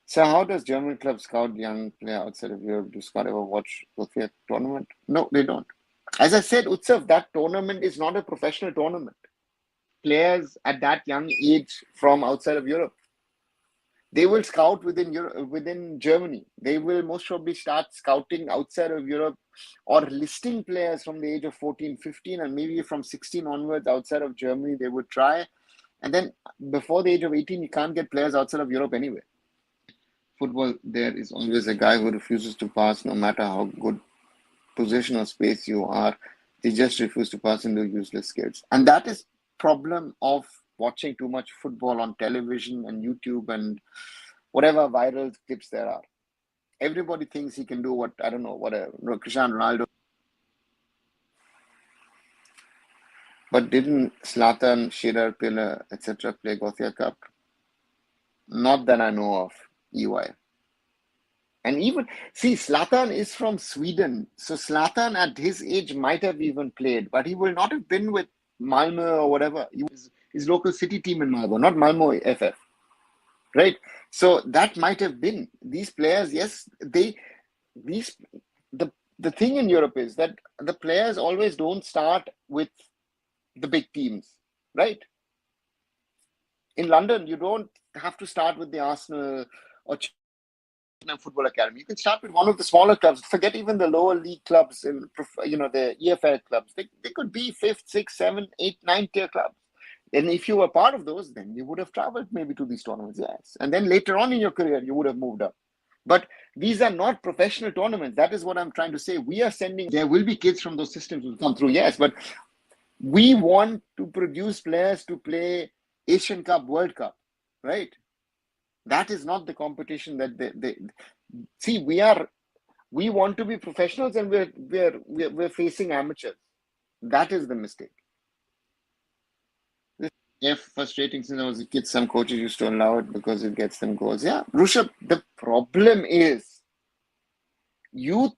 So how does German club scout young player outside of Europe? Do Scott ever watch the tournament? No, they don't. As I said, Utsav, that tournament is not a professional tournament. Players at that young age from outside of Europe. They will scout within Europe, within Germany. They will most probably start scouting outside of Europe or listing players from the age of 14, 15, and maybe from 16 onwards outside of Germany. They would try. And then before the age of 18, you can't get players outside of Europe anyway. Football, there is always a guy who refuses to pass, no matter how good position or space you are. They just refuse to pass into useless skills. And that is problem of watching too much football on television and YouTube and whatever viral clips there are. Everybody thinks he can do what, I don't know, whatever, Cristiano Ronaldo. But didn't Zlatan, Shearer, Piller, etc. play Gothia Cup? Not that I know of, EY. And even, see, Zlatan is from Sweden. So Zlatan at his age might have even played, but he will not have been with Malmö or whatever. He was his local city team in Malmö, not Malmö AIFF. Right? So that might have been these players. Yes, the thing in Europe is that the players always don't start with the big teams, right? In London, you don't have to start with the Arsenal or Football Academy. You can start with one of the smaller clubs. Forget even the lower league clubs in, the EFL clubs. They could be 5th, 6th, 7th, 8th, 9th tier clubs. And if you were part of those, then you would have traveled maybe to these tournaments, yes. And then later on in your career, you would have moved up. But these are not professional tournaments. That is what I'm trying to say. We are sending, there will be kids from those systems who will come through, yes. But we want to produce players to play Asian Cup, World Cup, right? That is not the competition that they see. We want to be professionals, and we're facing amateurs. That is the mistake. If frustrating since I was a kid, some coaches used to allow it because it gets them goals. Yeah, Rushabh, the problem is youth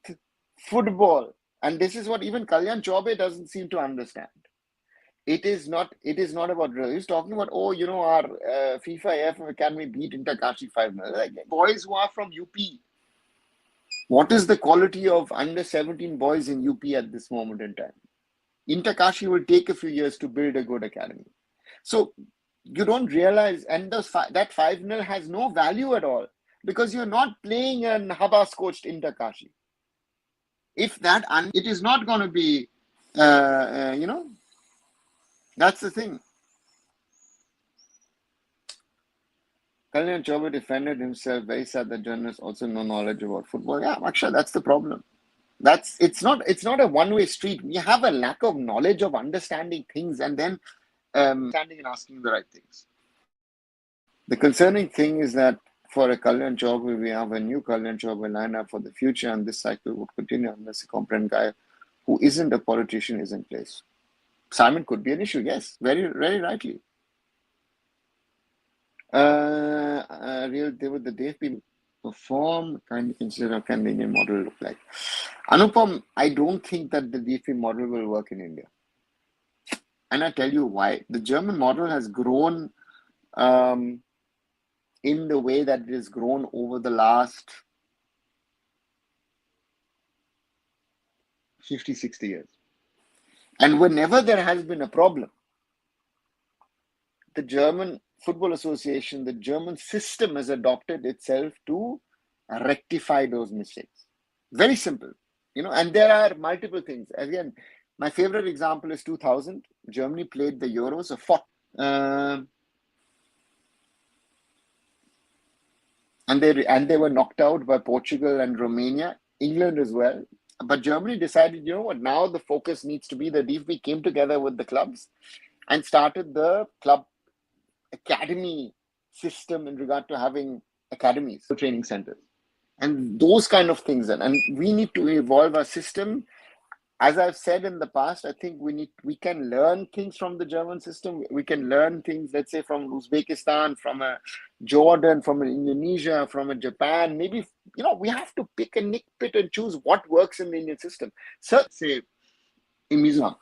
football, and this is what even Kalyan Chaube doesn't seem to understand. It is not about drill. He's talking about, our FIFA AIFF Academy beat Interkashi 5-0. Like, boys who are from UP. What is the quality of under 17 boys in UP at this moment in time? Interkashi will take a few years to build a good academy. So you don't realize, and that 5-0 has no value at all because you're not playing an Habas coached Interkashi. If that, it is not going to be, that's the thing. Kalyan Chaube defended himself. Very sad that journalists also no knowledge about football. Yeah, Akshay, that's the problem. It's not a one-way street. We have a lack of knowledge of understanding things and then standing and asking the right things. The concerning thing is that for a Kalyan Chaube, we have a new Kalyan Chaube lineup for the future, and this cycle would continue unless a competent guy who isn't a politician is in place. Simon could be an issue, yes, very, very rightly. They would the DFB perform, kindly consider how can the Indian model look like. Anupam, I don't think that the DFB model will work in India. And I tell you why. The German model has grown in the way that it has grown over the last 50, 60 years. And whenever there has been a problem, the German Football Association, the German system has adopted itself to rectify those mistakes. Very simple, and there are multiple things. Again, my favorite example is 2000. Germany played the Euros, and they were knocked out by Portugal and Romania, England as well. But Germany decided, you know what, now the focus needs to be the DFB came together with the clubs and started the club academy system in regard to having academies, training centers, and those kind of things. And we need to evolve our system. As I've said in the past, I think we can learn things from the German system. We can learn things, let's say, from Uzbekistan, from a Jordan, from an Indonesia, from a Japan. Maybe, we have to pick and nitpick and choose what works in the Indian system. So, say, in Mizoram.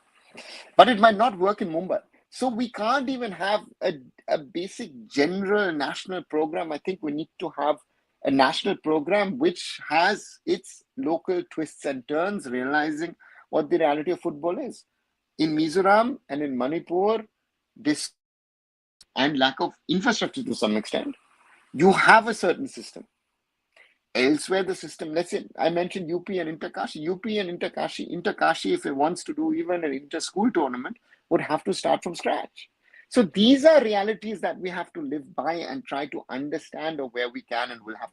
But it might not work in Mumbai. So we can't even have a basic general national program. I think we need to have a national program which has its local twists and turns, realizing what the reality of football is. In Mizoram and in Manipur, this and lack of infrastructure to some extent, You have a certain system. Elsewhere, the system, let's say I mentioned UP and Interkashi. Interkashi, if it wants to do even an inter-school tournament, would have to start from scratch. So these are realities that we have to live by and try to understand of where we can and will have.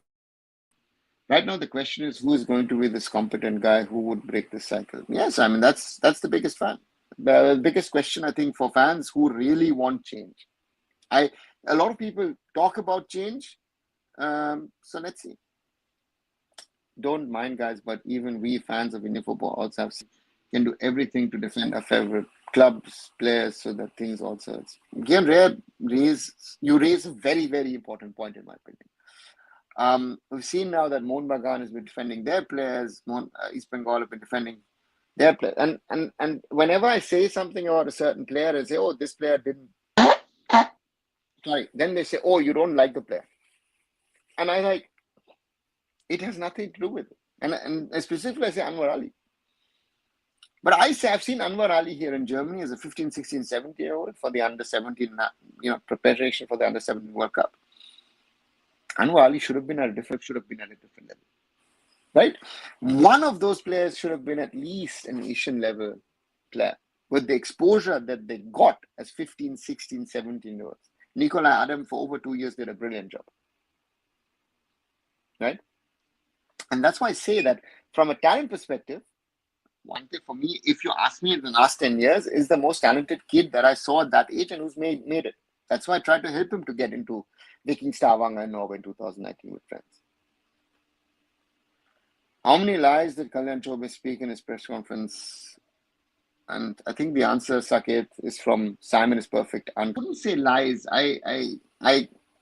Right now, the question is, who is going to be this competent guy who would break this cycle? Yes, I mean, that's the biggest fan. The biggest question, I think, for fans who really want change. A lot of people talk about change. So let's see. Don't mind, guys, but even we fans of Indian football also can do everything to defend our favorite clubs, players, so that things also. Again, you raise a very, very important point in my opinion. We've seen now that Mohun Bagan has been defending their players. East Bengal have been defending their players. And whenever I say something about a certain player, I say, oh, this player didn't. Sorry. Then they say, oh, you don't like the player. And I like, it has nothing to do with it. And specifically, I say Anwar Ali. But I say I've seen Anwar Ali here in Germany as a 15, 16, 17-year-old for the under 17, preparation for the under 17 World Cup. Anwar Ali should have been at a different level, right? One of those players should have been at least an Asian level player with the exposure that they got as 15, 16, 17-year-olds. Nikolai Adam for over 2 years did a brilliant job, right? And that's why I say that from a talent perspective, one thing for me, if you ask me in the last 10 years, is the most talented kid that I saw at that age and who's made it. That's why I tried to help him to get into Viking Stavanger in Norway in 2019 with friends. How many lies did Kalyan Chobe speak in his press conference? And I think the answer, Saket, is from Simon is Perfect. And I wouldn't say lies. I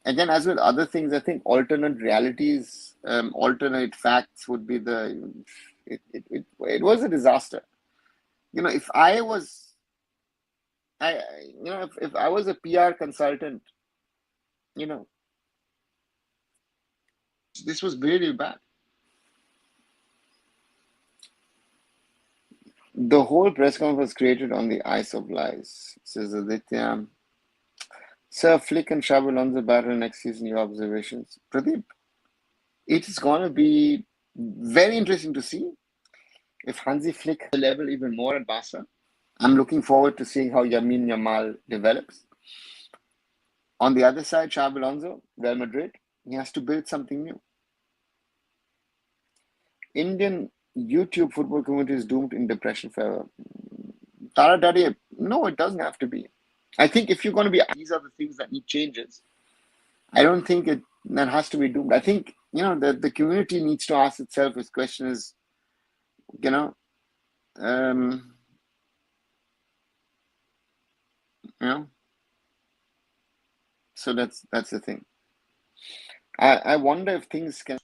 again, as with other things, I think alternate realities, alternate facts would be it was a disaster. If I was, if I was a PR consultant, this was really bad. The whole press conference was created on the ice of lies, says Aditya. Sir, Flick and Xabi Alonso battle next season, your observations. Pradeep, it is going to be very interesting to see if Hansi Flick the level even more at Barca. I'm looking forward to seeing how Yamin Yamal develops. On the other side, Xabi Alonso, Real Madrid, he has to build something new. Indian YouTube football community is doomed in depression forever. Tara Daddy, no, it doesn't have to be. I think if you're going to be, these are the things that need changes. I don't think that has to be doomed. I think, the community needs to ask itself this question is, so that's the thing. I wonder if things can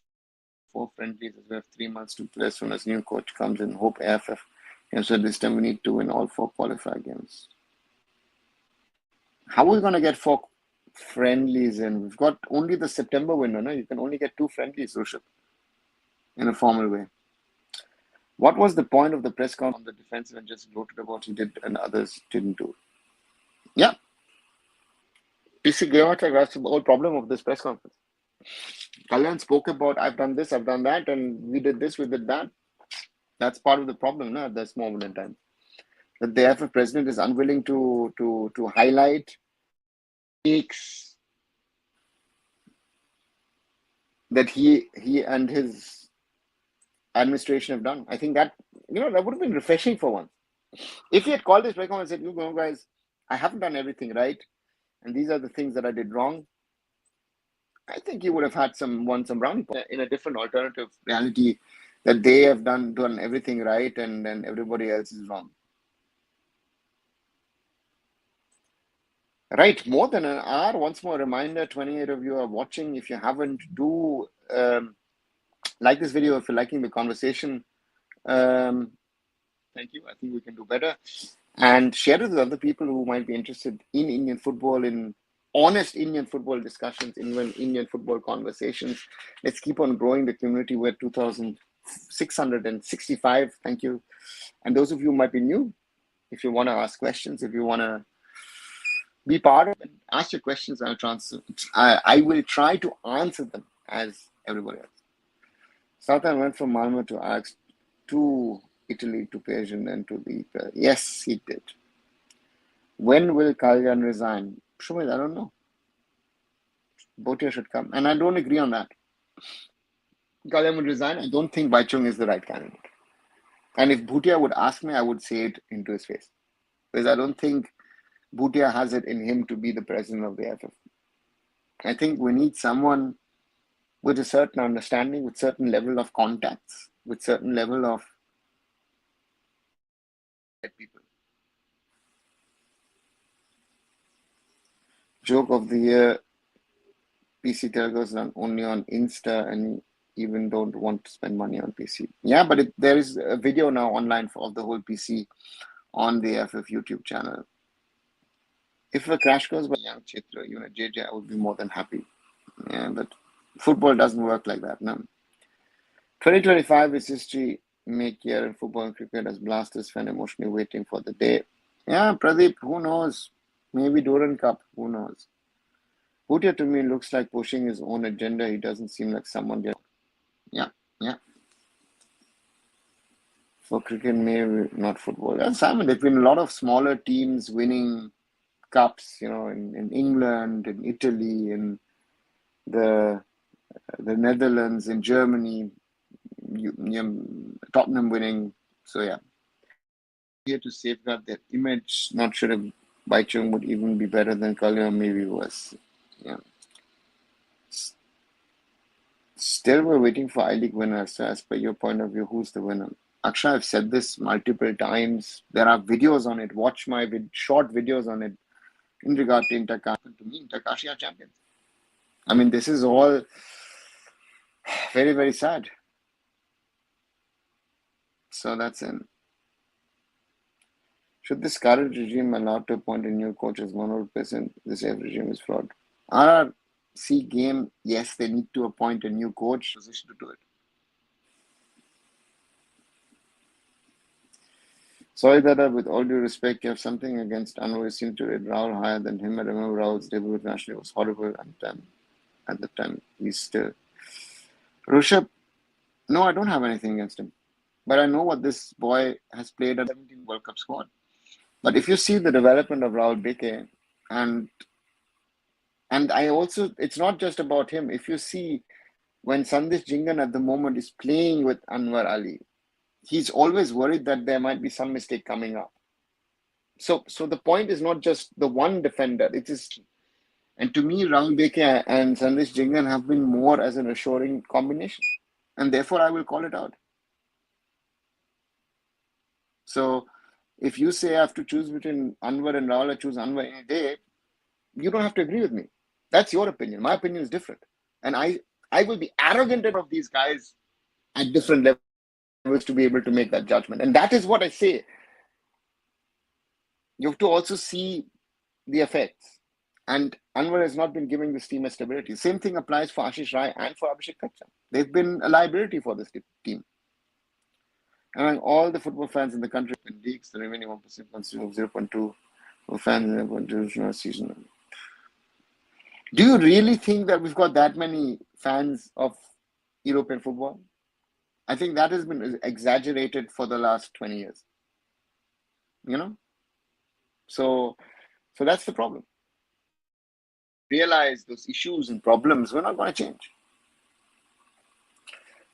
for friendlies as we have 3 months to play as soon as new coach comes in. Hope AIFF. So this time we need to win all 4 qualifier games. How are we going to get 4 friendlies in? We've got only the September window, no? You can only get 2 friendlies, Rushabh, in a formal way. What was the point of the press conference on the defensive and just gloated about he did and others didn't do? Yeah. PC Grewata, that's the whole problem of this press conference. Kalyan spoke about, I've done this, I've done that, and we did this, we did that. That's part of the problem, no, at this moment in time. That the AIFF president is unwilling to highlight mistakes that he and his administration have done. I think that, that would have been refreshing for once. If he had called this press conference and said, guys, I haven't done everything right, and these are the things that I did wrong, I think he would have had won some brownie points in a different alternative reality that they have done everything right and then everybody else is wrong. Right, more than an hour. Once more, reminder, 28 of you are watching. If you haven't, do like this video if you're liking the conversation. Thank you. I think we can do better. And share it with other people who might be interested in Indian football, in honest Indian football discussions, in Indian football conversations. Let's keep on growing the community. We're 2,665. Thank you. And those of you who might be new, if you want to ask questions, if you want to Be part of it. Ask your questions. I will try to answer them as everybody else. Southern went from Malmo to Ajax to Italy to Persian and to the yes, he did. When will Kalyan resign? Shumil, I don't know. Bhotia should come. And I don't agree on that. Kalyan would resign. I don't think Baichung is the right candidate. And if Bhutia would ask me, I would say it into his face. Because I don't think Bhutia has it in him to be the president of the AIFF. I think we need someone with a certain understanding, with certain level of contacts, with certain level of people. Joke of the year, PC Telugu is done only on Insta and even don't want to spend money on PC. Yeah, but there is a video now online of the whole PC on the AIFF YouTube channel. If a crash goes by young Chitra, JJ, I would be more than happy. Yeah, but football doesn't work like that, no. 2025 is history make year in football and cricket as Blasters fan emotionally waiting for the day. Yeah, Pradeep, who knows? Maybe Duran Cup, who knows? Bhutia to me looks like pushing his own agenda. He doesn't seem like someone. Yeah. For cricket, maybe not football. Yeah, Simon, there's been a lot of smaller teams winning cups, in England, in Italy, in the Netherlands, in Germany, Tottenham winning. So yeah, here to safeguard their image. Not sure if Baichung would even be better than Kalyan, maybe worse. Yeah. Still, we're waiting for I-League winners. So as per your point of view, who's the winner? Akshay, I've said this multiple times. There are videos on it. Watch my short videos on it in regard to Interkashi. To me, Interkashi are champions. I mean, this is all very, very sad. So that's in. Should this current regime allow to appoint a new coach as 100%? This regime is fraud. RRC game, yes, they need to appoint a new coach position to do it. Sorry, Dada, with all due respect, you have something against Anwar. You seem to rate Rahul higher than him. I remember Rahul's debut with National was horrible, and at the time, he's still. Rishabh, no, I don't have anything against him. But I know what this boy has played at the 17 World Cup squad. But if you see the development of Rahul Beke, and I also, it's not just about him. If you see when Sandesh Jingan at the moment is playing with Anwar Ali, he's always worried that there might be some mistake coming up. So the point is not just the one defender. It is, and to me, Rahul Beke and Sandesh Jingan have been more as an assuring combination, and therefore I will call it out. So if you say I have to choose between Anwar and Rahul, I choose Anwar any day. You don't have to agree with me. That's your opinion. My opinion is different, and I will be arrogant of these guys at different levels to be able to make that judgment. And that is what I say. You have to also see the effects. And Anwar has not been giving this team a stability. Same thing applies for Ashish Rai and for Abhishek Kachcha. They've been a liability for this team. Among all the football fans in the country in leagues, the remaining 1% constitute of 0.2 for fans in the divisional season. Do you really think that we've got that many fans of European football? I think that has been exaggerated for the last 20 years. So that's the problem. Realize those issues and problems, we're not going to change.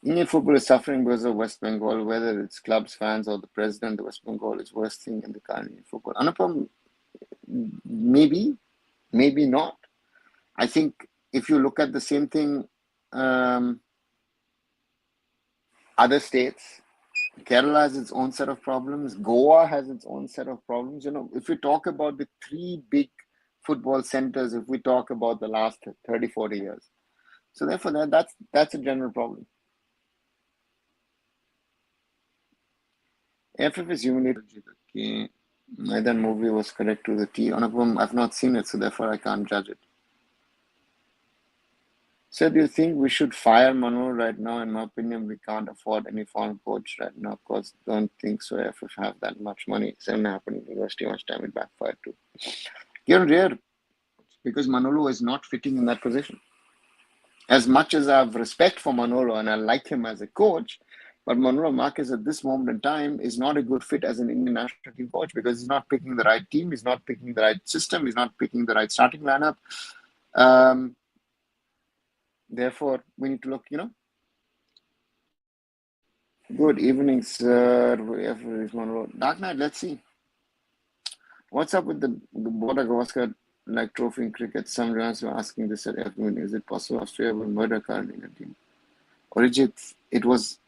Indian football is suffering because of West Bengal, whether it's clubs, fans, or the president. The West Bengal is worst thing in the current Indian football. Anupam, maybe not. I think if you look at the same thing, other states, Kerala has its own set of problems. Goa has its own set of problems. If we talk about the three big football centers, if we talk about the last 30, 40 years. So therefore, that's a general problem. AIFF is humiliated. Okay. Maidan movie was correct to the T. Anupam, I've not seen it, so therefore I can't judge it. So do you think we should fire Manu right now? In my opinion, we can't afford any foreign coach right now. Of course, don't think so. AIFF have that much money. Same happened in university much time, it backfired too. You're rare because Manolo is not fitting in that position. As much as I have respect for Manolo and I like him as a coach, but Manolo Marquez at this moment in time is not a good fit as an Indian national team coach because he's not picking the right team, he's not picking the right system, he's not picking the right starting lineup. Therefore, we need to look, Good evening, sir. Monroe. Dark Knight, let's see. What's up with the Border Gavaskar like trophy in cricket? Some journalists were asking this at FMN. Is it possible Australia will murder current Indian team? Origin, it was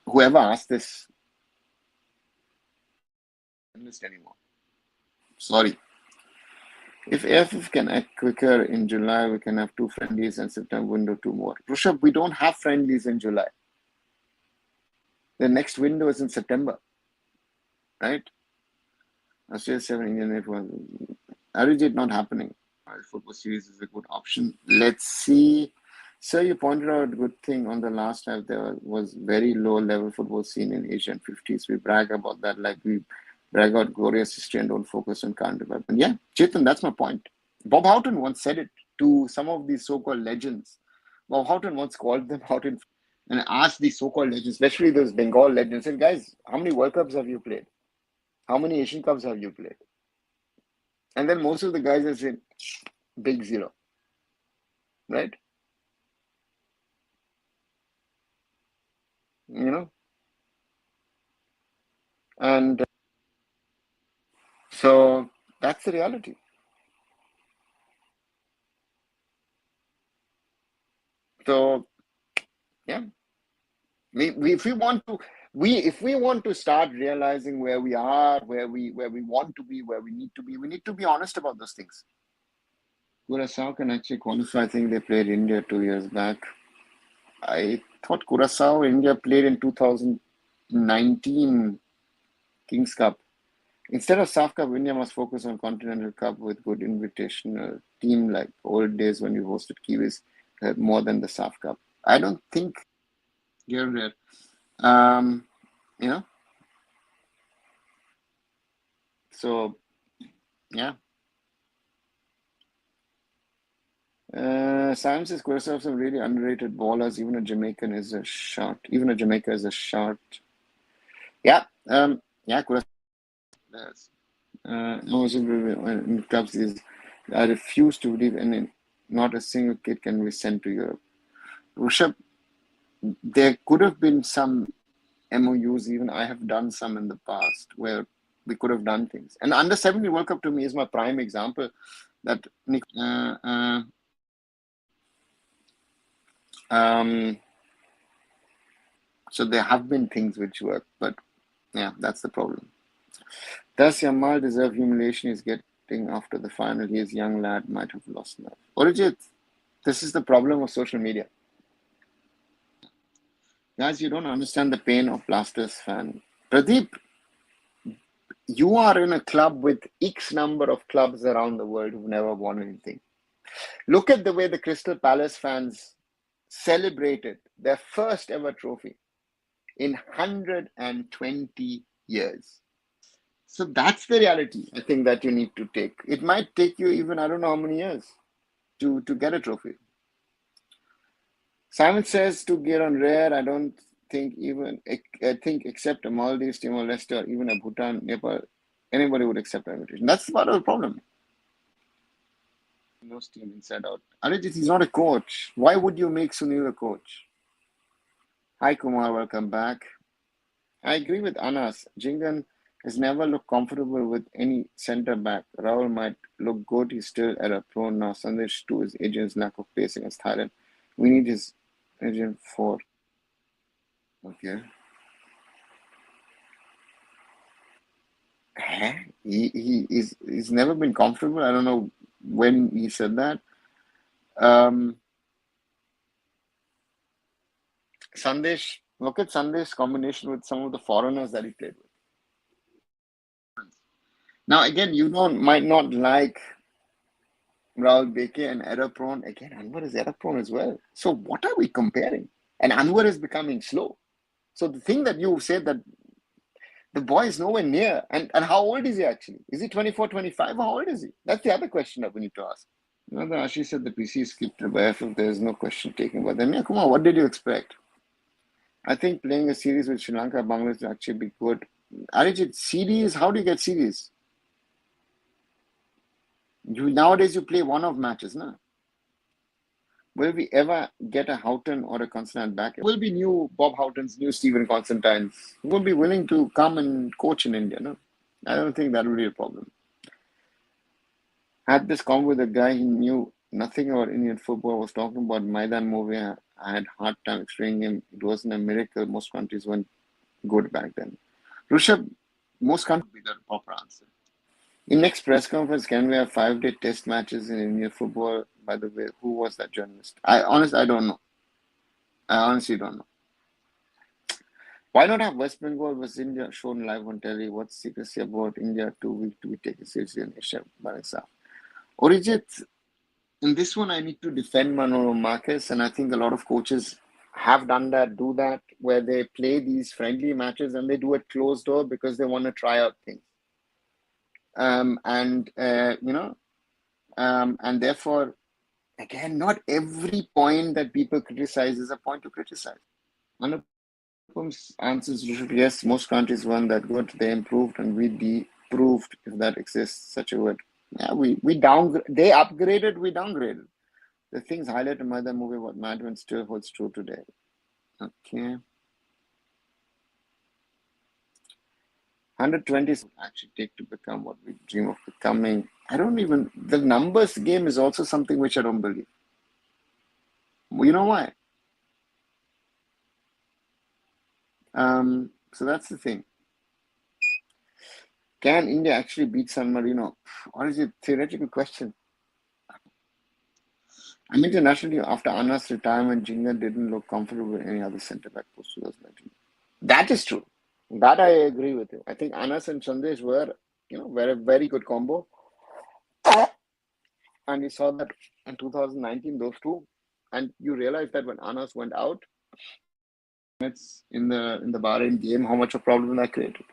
whoever asked this. I don't understand anymore. Sorry. If AIFF can act quicker in July, we can have 2 friendlies and September window 2 more. Rushabh, we don't have friendlies in July. The next window is in September, right? Australia 7, Indian 8 was Arijit not happening. Football series is a good option. Let's see. Sir, you pointed out a good thing on the last live. There was very low level football scene in Asian 50s. We brag about that like we brag out glorious history and don't focus on current development. Yeah, Chetan, that's my point. Bob Houghton once said it to some of these so-called legends. Bob Houghton once called them out and asked these so-called legends, especially those Bengal legends, said, guys, how many World Cups have you played? How many Asian Cups have you played? And then most of the guys are saying, big zero, right? And so that's the reality. So, yeah, if we want to start realizing where we are, where we want to be, where we need to be honest about those things. Curaçao can actually qualify. I think they played India 2 years back. I thought Curaçao, India played in 2019 Kings Cup. Instead of SAF Cup, India must focus on Continental Cup with good invitational team like old days when we hosted Kiwis more than the SAF Cup. I don't think you're there. So, yeah. Sam says Curaçao have some really underrated ballers. Even a Jamaican is a shot. Even a Jamaica is a shot. Yeah. Curaçao. In clubs is I refuse to believe not a single kid can be sent to Europe. Rushabh, there could have been some MOUs, even I have done some in the past where we could have done things. And under 70 World Cup to me is my prime example that so there have been things which work, but yeah, that's the problem. Does Yamal deserve humiliation he's getting after the final? He is young lad, might have lost nerve. Orijit, this is the problem of social media. Guys, you don't understand the pain of Blasters fan. Pradeep, you are in a club with X number of clubs around the world who've never won anything. Look at the way the Crystal Palace fans celebrated their first ever trophy in 120 years. So that's the reality, I think, that you need to take. It might take you even, I don't know how many years to get a trophy. Simon says to get on rare, I don't think except a Maldives, Timor-Leste, even a Bhutan, Nepal, anybody would accept our invitation. That's part of the problem. No team inside out. Arijit, he's not a coach. Why would you make Sunil a coach? Hi Kumar, welcome back. I agree with Anas. Jingan has never looked comfortable with any centre back. Rahul might look good. He's still at a prone now. Sandesh to his agent's lack of pace against Thailand. We need his agent for. Okay. He's never been comfortable. I don't know when he said that. Sandesh, look at Sandesh's combination with some of the foreigners that he played with. Now, again, might not like Rahul Beke and error prone. Again, Anwar is error prone as well. So what are we comparing? And Anwar is becoming slow. So the thing that you said that The boy is nowhere near. And how old is he actually? Is he 24, 25? How old is he? That's the other question that we need to ask. Another Ashish said the PC is skipped by AIFF. There is no question taken about them. Yeah, come on, what did you expect? I think playing a series with Sri Lanka, Bangladesh will actually be good. Arijit, series, how do you get series? Nowadays you play one-off matches, no? Will we ever get a Houghton or a Constantine back? Will be new Bob Houghtons, new Stephen Constantines who will be willing to come and coach in India, no? I don't think that will be a problem. Had this convo with a guy who knew nothing about Indian football, was talking about Maidan movie. I had a hard time explaining him. It wasn't a miracle. Most countries weren't good back then. Rishabh, most countries would be the proper answer. In next press conference, can we have 5-day test matches in Indian football? By the way, who was that journalist? I don't know. I honestly don't know. Why not have West Bengal versus India shown live on telly? What's secrecy about India 2 weeks to be taken seriously in Asia? Orijit, in this one, I need to defend Manolo Marquez, and I think a lot of coaches have done that, do that, where they play these friendly matches and they do it closed door because they want to try out things. And therefore, again, not every point that people criticize is a point to criticize. Anupam's answers, yes, most countries weren't that good. They improved and we deproved, if that exists, such a word. Yeah, they upgraded, we downgraded. The things highlighted by the movie about Madman still holds true today. Okay. 120 actually take to become what we dream of becoming. The numbers game is also something which I don't believe. You know why? So that's the thing. Can India actually beat San Marino? Or is it a theoretical question? I mean, internationally, after Anas' retirement, Jinga didn't look comfortable with any other centre back post 2019. That is true. That I agree with you. I think Anas and Sandesh were a very good combo. And we saw that in 2019, those two. And you realize that when Anas went out, it's in the Bahrain game, how much of a problem that created.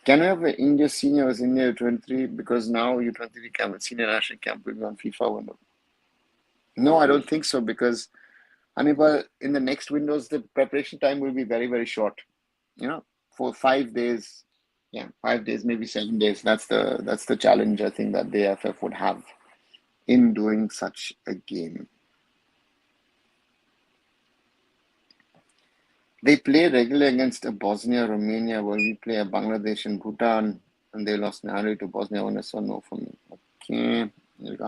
Can we have an India senior as India U23? Because now U23 camp, senior national camp will be on FIFA window. No, I don't think so, because Anibal, in the next windows, the preparation time will be very, very short. For 5 days, 5 days, maybe 7 days. That's the challenge I think that the AIFF would have in doing such a game. They play regularly against a Bosnia, Romania, where we play a Bangladesh and Bhutan, and they lost narrowly to Bosnia. One so no for me. Okay.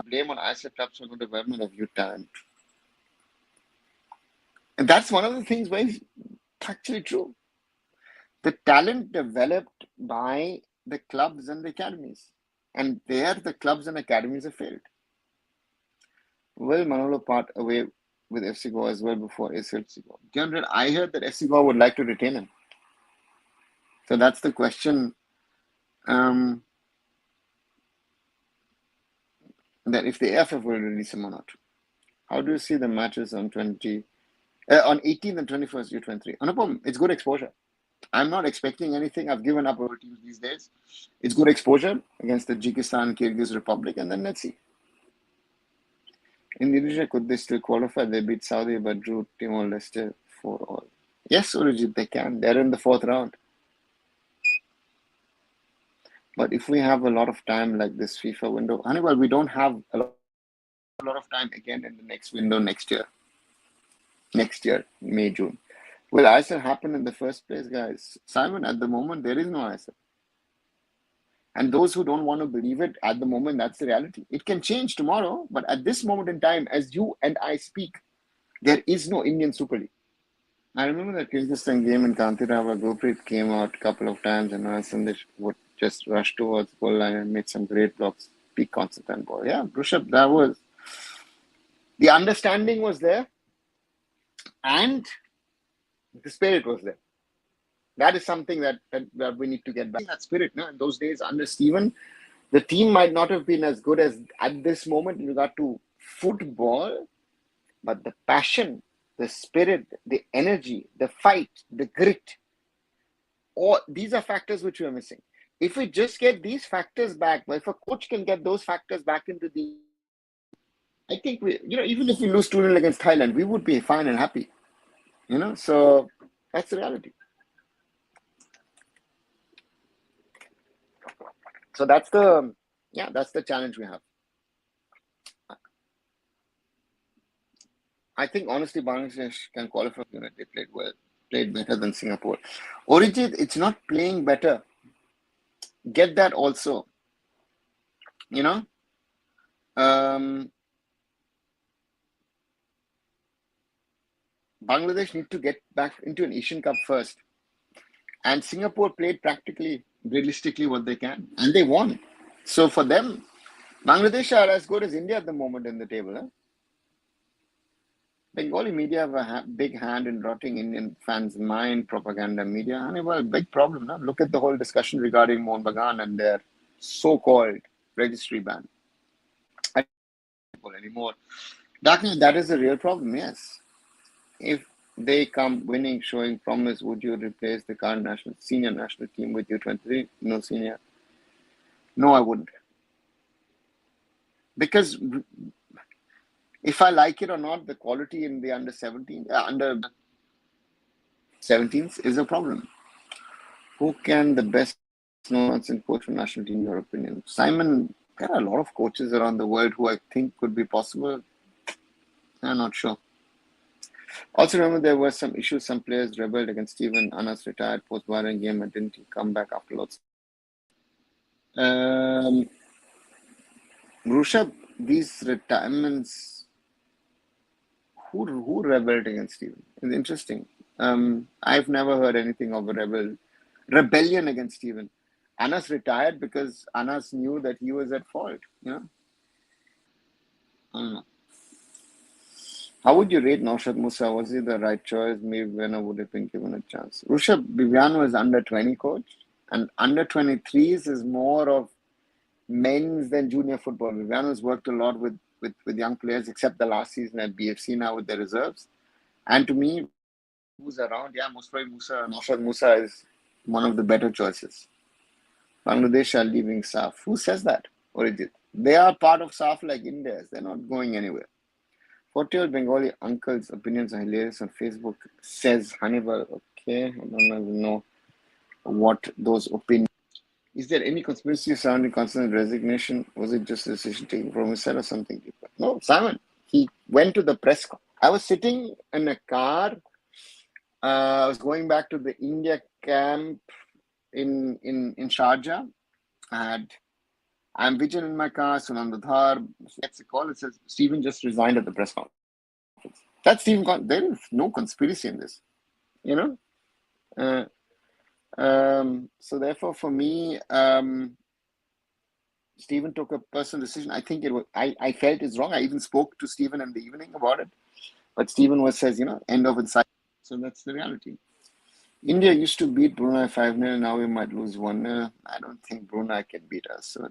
Blame on ISA clubs for the development of youth talent. And that's one of the things where it's actually true. The talent developed by the clubs and the academies. And there the clubs and academies have failed. Will Manolo part away with FC Goa as well before FC Goa? I heard that FC Goa would like to retain him. So that's the question. That if the AIFF will release him or not. How do you see the matches on 18th and 21st U23? Anupam, it's good exposure. I'm not expecting anything. I've given up over teams these days. It's good exposure against the Tajikistan, Kyrgyz Republic, and then let's see. Indonesia, could they still qualify? They beat Saudi but drew Timor-Leste 4-all. Yes, Urijit, they can. They're in the 4th round. But if we have a lot of time like this FIFA window, Hannibal, we don't have a lot of time again in the next window next year. Next year, May, June. Will ISL happen in the first place, guys? Simon, at the moment, there is no ISL. And those who don't want to believe it, at the moment, that's the reality. It can change tomorrow, but at this moment in time, as you and I speak, there is no Indian Super League. I remember that Kyrgyzstan game in Kantirawa, Gurpreet came out a couple of times and Sandesh would just rush towards goal line and made some great blocks, peak Constantine ball. Yeah, Rishabh, that was... The understanding was there and the spirit was there. That is something that we need to get back. That spirit, no? In those days under Steven, the team might not have been as good as at this moment in regard to football, but the passion, the spirit, the energy, the fight, the grit Or these are factors which we are missing. If we just get these factors back, well, if a coach can get those factors back into the, I think we, even if we lose 2-0 against Thailand, we would be fine and happy. So that's the reality. So that's the challenge we have. I think honestly, Bangladesh can qualify. They played better than Singapore. Orijit, it's not playing better. Get that also. Bangladesh need to get back into an Asian Cup first. And Singapore played practically, realistically what they can. And they won. So for them, Bangladesh are as good as India at the moment in the table. Huh? Bengali media have a big hand in rotting Indian fans' mind, propaganda media. I mean, well, big problem. No? Look at the whole discussion regarding Mohun Bagan and their so-called registry ban. I don't anymore. That is a real problem, yes. If they come winning, showing promise, would you replace the current senior national team with U23? No senior. No, I wouldn't. Because if I like it or not, the quality in the under 17s is a problem. Who can the best nonsense coach for national team, in your opinion? Simon, there are a lot of coaches around the world who I think could be possible. I'm not sure. Also, remember there were some issues. Some players rebelled against Stephen. Anas retired post-Bahrain game and didn't come back after lots. Rushabh, these retirements, who rebelled against Stephen? It's interesting. I've never heard anything of a rebellion against Stephen. Anas retired because Anas knew that he was at fault. I don't know. How would you rate Naushad Musa? Was he the right choice? Maybe Werner would have been given a chance. Rushabh Bibiano is under 20 coach, and under 23s is more of men's than junior football. Bibiano has worked a lot with young players, except the last season at BFC now with the reserves. And to me, who's around? Yeah, most probably Naushad Musa is one of the better choices. Bangladesh are leaving SAF. Who says that? Orijit. They are part of SAF like India. They're not going anywhere. 40-year-old Bengali uncle's opinions are hilarious on Facebook, says Hannibal. Okay, I don't even know what those opinions. Is there any conspiracy surrounding constant resignation? Was it just a decision taken from his side or something deeper? No, Simon. He went to the press. I was sitting in a car. I was going back to the India camp in Sharjah. I'm Vijay in my car, Sunanda Dhar gets a call. It says, Stephen just resigned at the press conference. That's Stephen. There is no conspiracy in this, So therefore, for me, Stephen took a personal decision. I think I felt it's wrong. I even spoke to Stephen in the evening about it. But Stephen says, end of inside. So that's the reality. India used to beat Brunei 5-0. Now we might lose 1-0. I don't think Brunei can beat us. So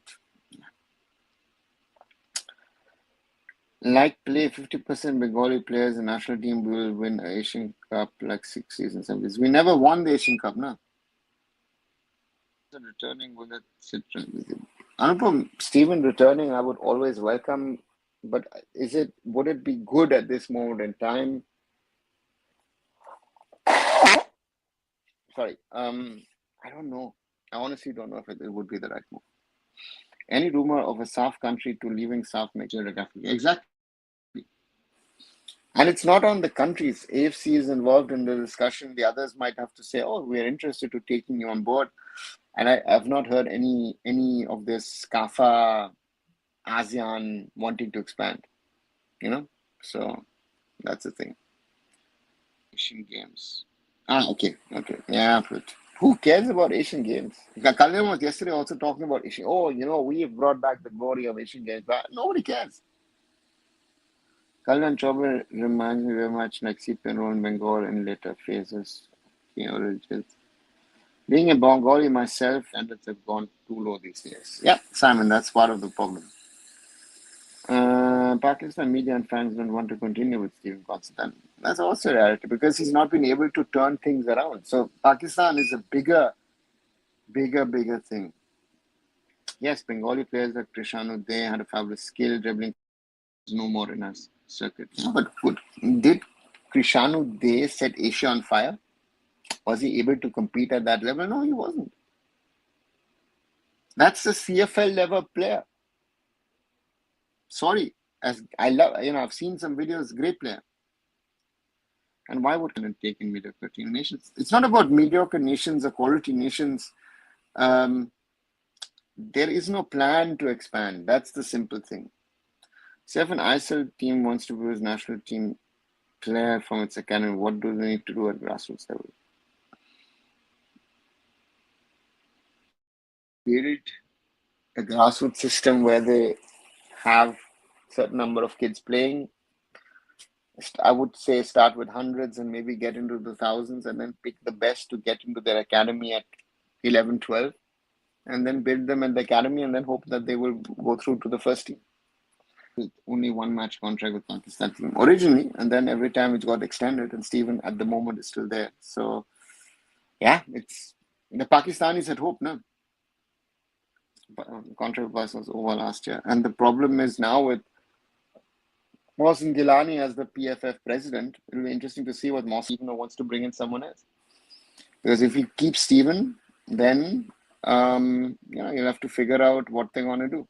play 50% Bengali players, the national team will win an Asian Cup like 6 seasons. We never won the Asian Cup, no? Returning with it. Anupam, Stephen returning, I would always welcome. But would it be good at this moment in time? Sorry. I don't know. I honestly don't know if it would be the right move. Any rumor of a SAF country to leaving SAF makes geographically. Exactly. And it's not on the countries. AFC is involved in the discussion. The others might have to say, oh, we're interested to taking you on board. And I've not heard any of this CAFA ASEAN wanting to expand. So that's the thing. Asian Games. Okay. Yeah, but who cares about Asian Games? Kalyan was yesterday also talking about Asian. Oh, we've brought back the glory of Asian Games, but nobody cares. Kalyan Chowbe reminds me very much like CPN role in Bengal in later phases. Being a Bengali myself, standards have gone too low these days. Yeah, Simon, that's part of the problem. Pakistan media and fans don't want to continue with Stephen Constantine. That's also a reality because he's not been able to turn things around. So Pakistan is a bigger thing. Yes, Bengali players like Krishanu, they had a fabulous skill, dribbling no more in our circuit. Yeah, but did Krishanu they set Asia on fire? Was he able to compete at that level? No, he wasn't. That's a CFL level player. Sorry, as I love, I've seen some videos, great player. And why would Canada take in mediocre team nations? It's not about mediocre nations or quality nations. There is no plan to expand. That's the simple thing. So if an ISL team wants to produce national team player from its academy, what do they need to do at grassroots level? Build a grassroots system where they have certain number of kids playing. I would say start with hundreds and maybe get into the thousands and then pick the best to get into their academy at 11, 12 and then build them at the academy and then hope that they will go through to the first team. With only one match contract with Pakistan team originally, and then every time it got extended, and Stephen at the moment is still there. So yeah, it's the Pakistanis had hope now. Contract was over last year. And the problem is now with Mohsin Gilani as the PFF president, it'll be interesting to see what Mohsin wants to bring in someone else. Because if you keep Stephen, then you'll have to figure out what they're going to do.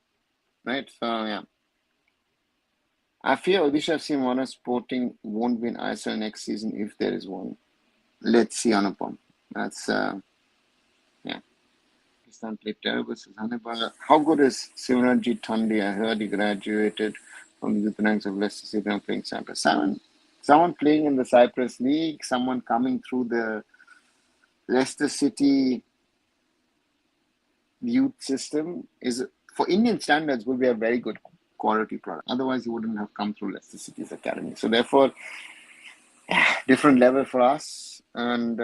Right? So yeah. I fear Odisha FC Mono Sporting won't win ISL next season if there is one. Let's see, Anupam. That's yeah. Pakistan played terrible versus Hannibal. How good is Sivanajit Thandi? I heard he graduated from the youth ranks of Leicester City and playing Cyprus. Someone playing in the Cyprus League, someone coming through the Leicester City youth system is, for Indian standards, will be a very good quality product. Otherwise, he wouldn't have come through Leicester City's academy. So therefore, different level for us, and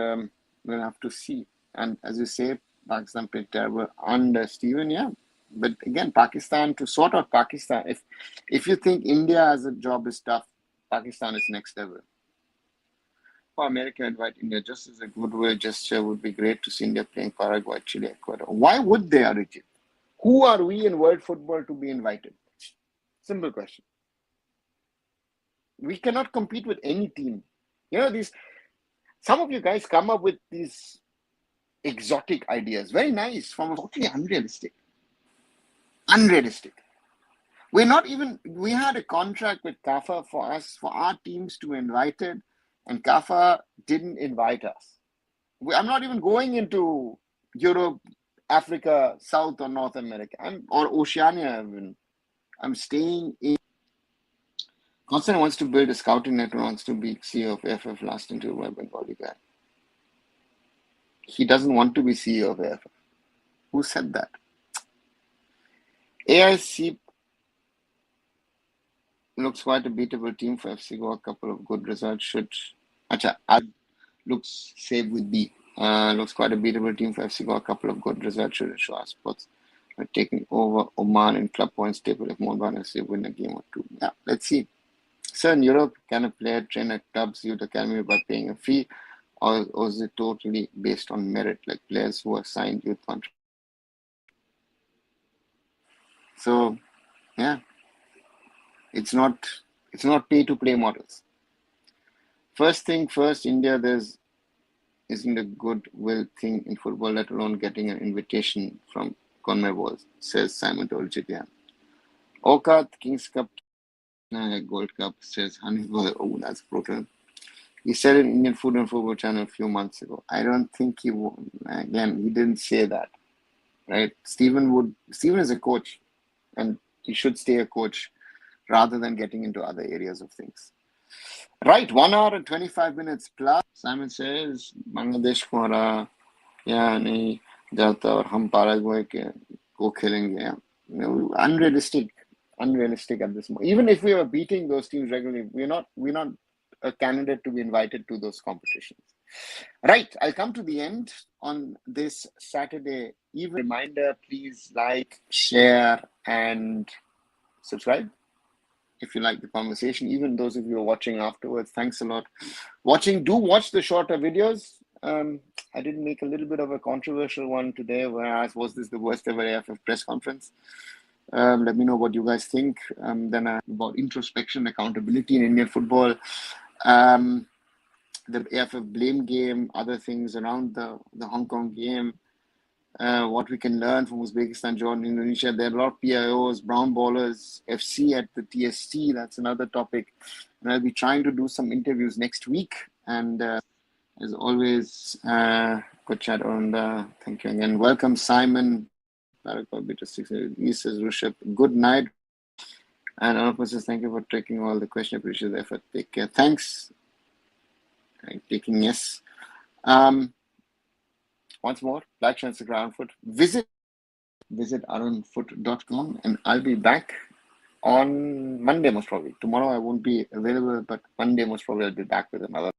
we'll have to see. And as you say, Pakistan played terrible under Stephen, yeah. But again, Pakistan, to sort out Pakistan, if you think India as a job is tough, Pakistan is next level. For America, invite India just as a goodwill gesture. Would be great to see India playing Paraguay, Chile, Ecuador. Why would they, Arijit? Who are we in world football to be invited? Simple question. We cannot compete with any team. Some of you guys come up with these exotic ideas. Very nice, from totally unrealistic. Unrealistic. We had a contract with CAFA for our teams to be invited, and CAFA didn't invite us. I'm not even going into Europe, Africa, South or North America, or Oceania even. I'm staying in. Constant wants to build a scouting network, wants to be CEO of AIFF last interview by Bengali guy. He doesn't want to be CEO of AIFF. Who said that? AIC looks quite a beatable team for FC Goa. A couple of good results looks save with B. Looks quite a beatable team for FC Goa. A couple of good results should show our sports. Taking over Oman in club points table if Mohan FC win a game or two. Yeah, let's see. So in Europe, can a player train at clubs, youth academy by paying a fee, or is it totally based on merit, like players who are signed youth contracts? So, yeah, it's not pay to play models. First thing first, India isn't a goodwill thing in football, let alone getting an invitation from CONMEBOL, says Simon Dolce. Okat Kings Cup. Gold Cup, says Hannibal. Oh, that's brutal. He said in Indian Food and Football channel a few months ago. I don't think he didn't say that, right? Stephen is a coach, and he should stay a coach rather than getting into other areas of things. Right, 1 hour and 25 minutes plus. Simon says, Bangladesh ko hara ya nahi jata aur hum Paraguay ko khelenge. Unrealistic at this moment. Even if we were beating those teams regularly, we're not a candidate to be invited to those competitions. Right, I'll come to the end on this Saturday evening. Reminder, please like, share, and subscribe. if you like the conversation. Even those of you who are watching afterwards, thanks a lot. Do watch the shorter videos. I did make a little bit of a controversial one today where I asked, was this the worst ever AIFF press conference? Let me know what you guys think. Then about introspection, accountability in Indian football, the AIFF blame game, other things around the Hong Kong game, what we can learn from Uzbekistan, Jordan, Indonesia. There are a lot of PIOs, brown ballers, FC at the TST. That's another topic. And I'll be trying to do some interviews next week. And as always, good chat on thank you again. Welcome, Simon. Rishabh, good night. And Anupam says, thank you for taking all the question. Appreciate the effort. Take care. Thanks. Taking yes. Once more, like, share, and subscribe. Visit arunfoot.com, and I'll be back on Monday most probably. Tomorrow I won't be available, but Monday most probably I'll be back with another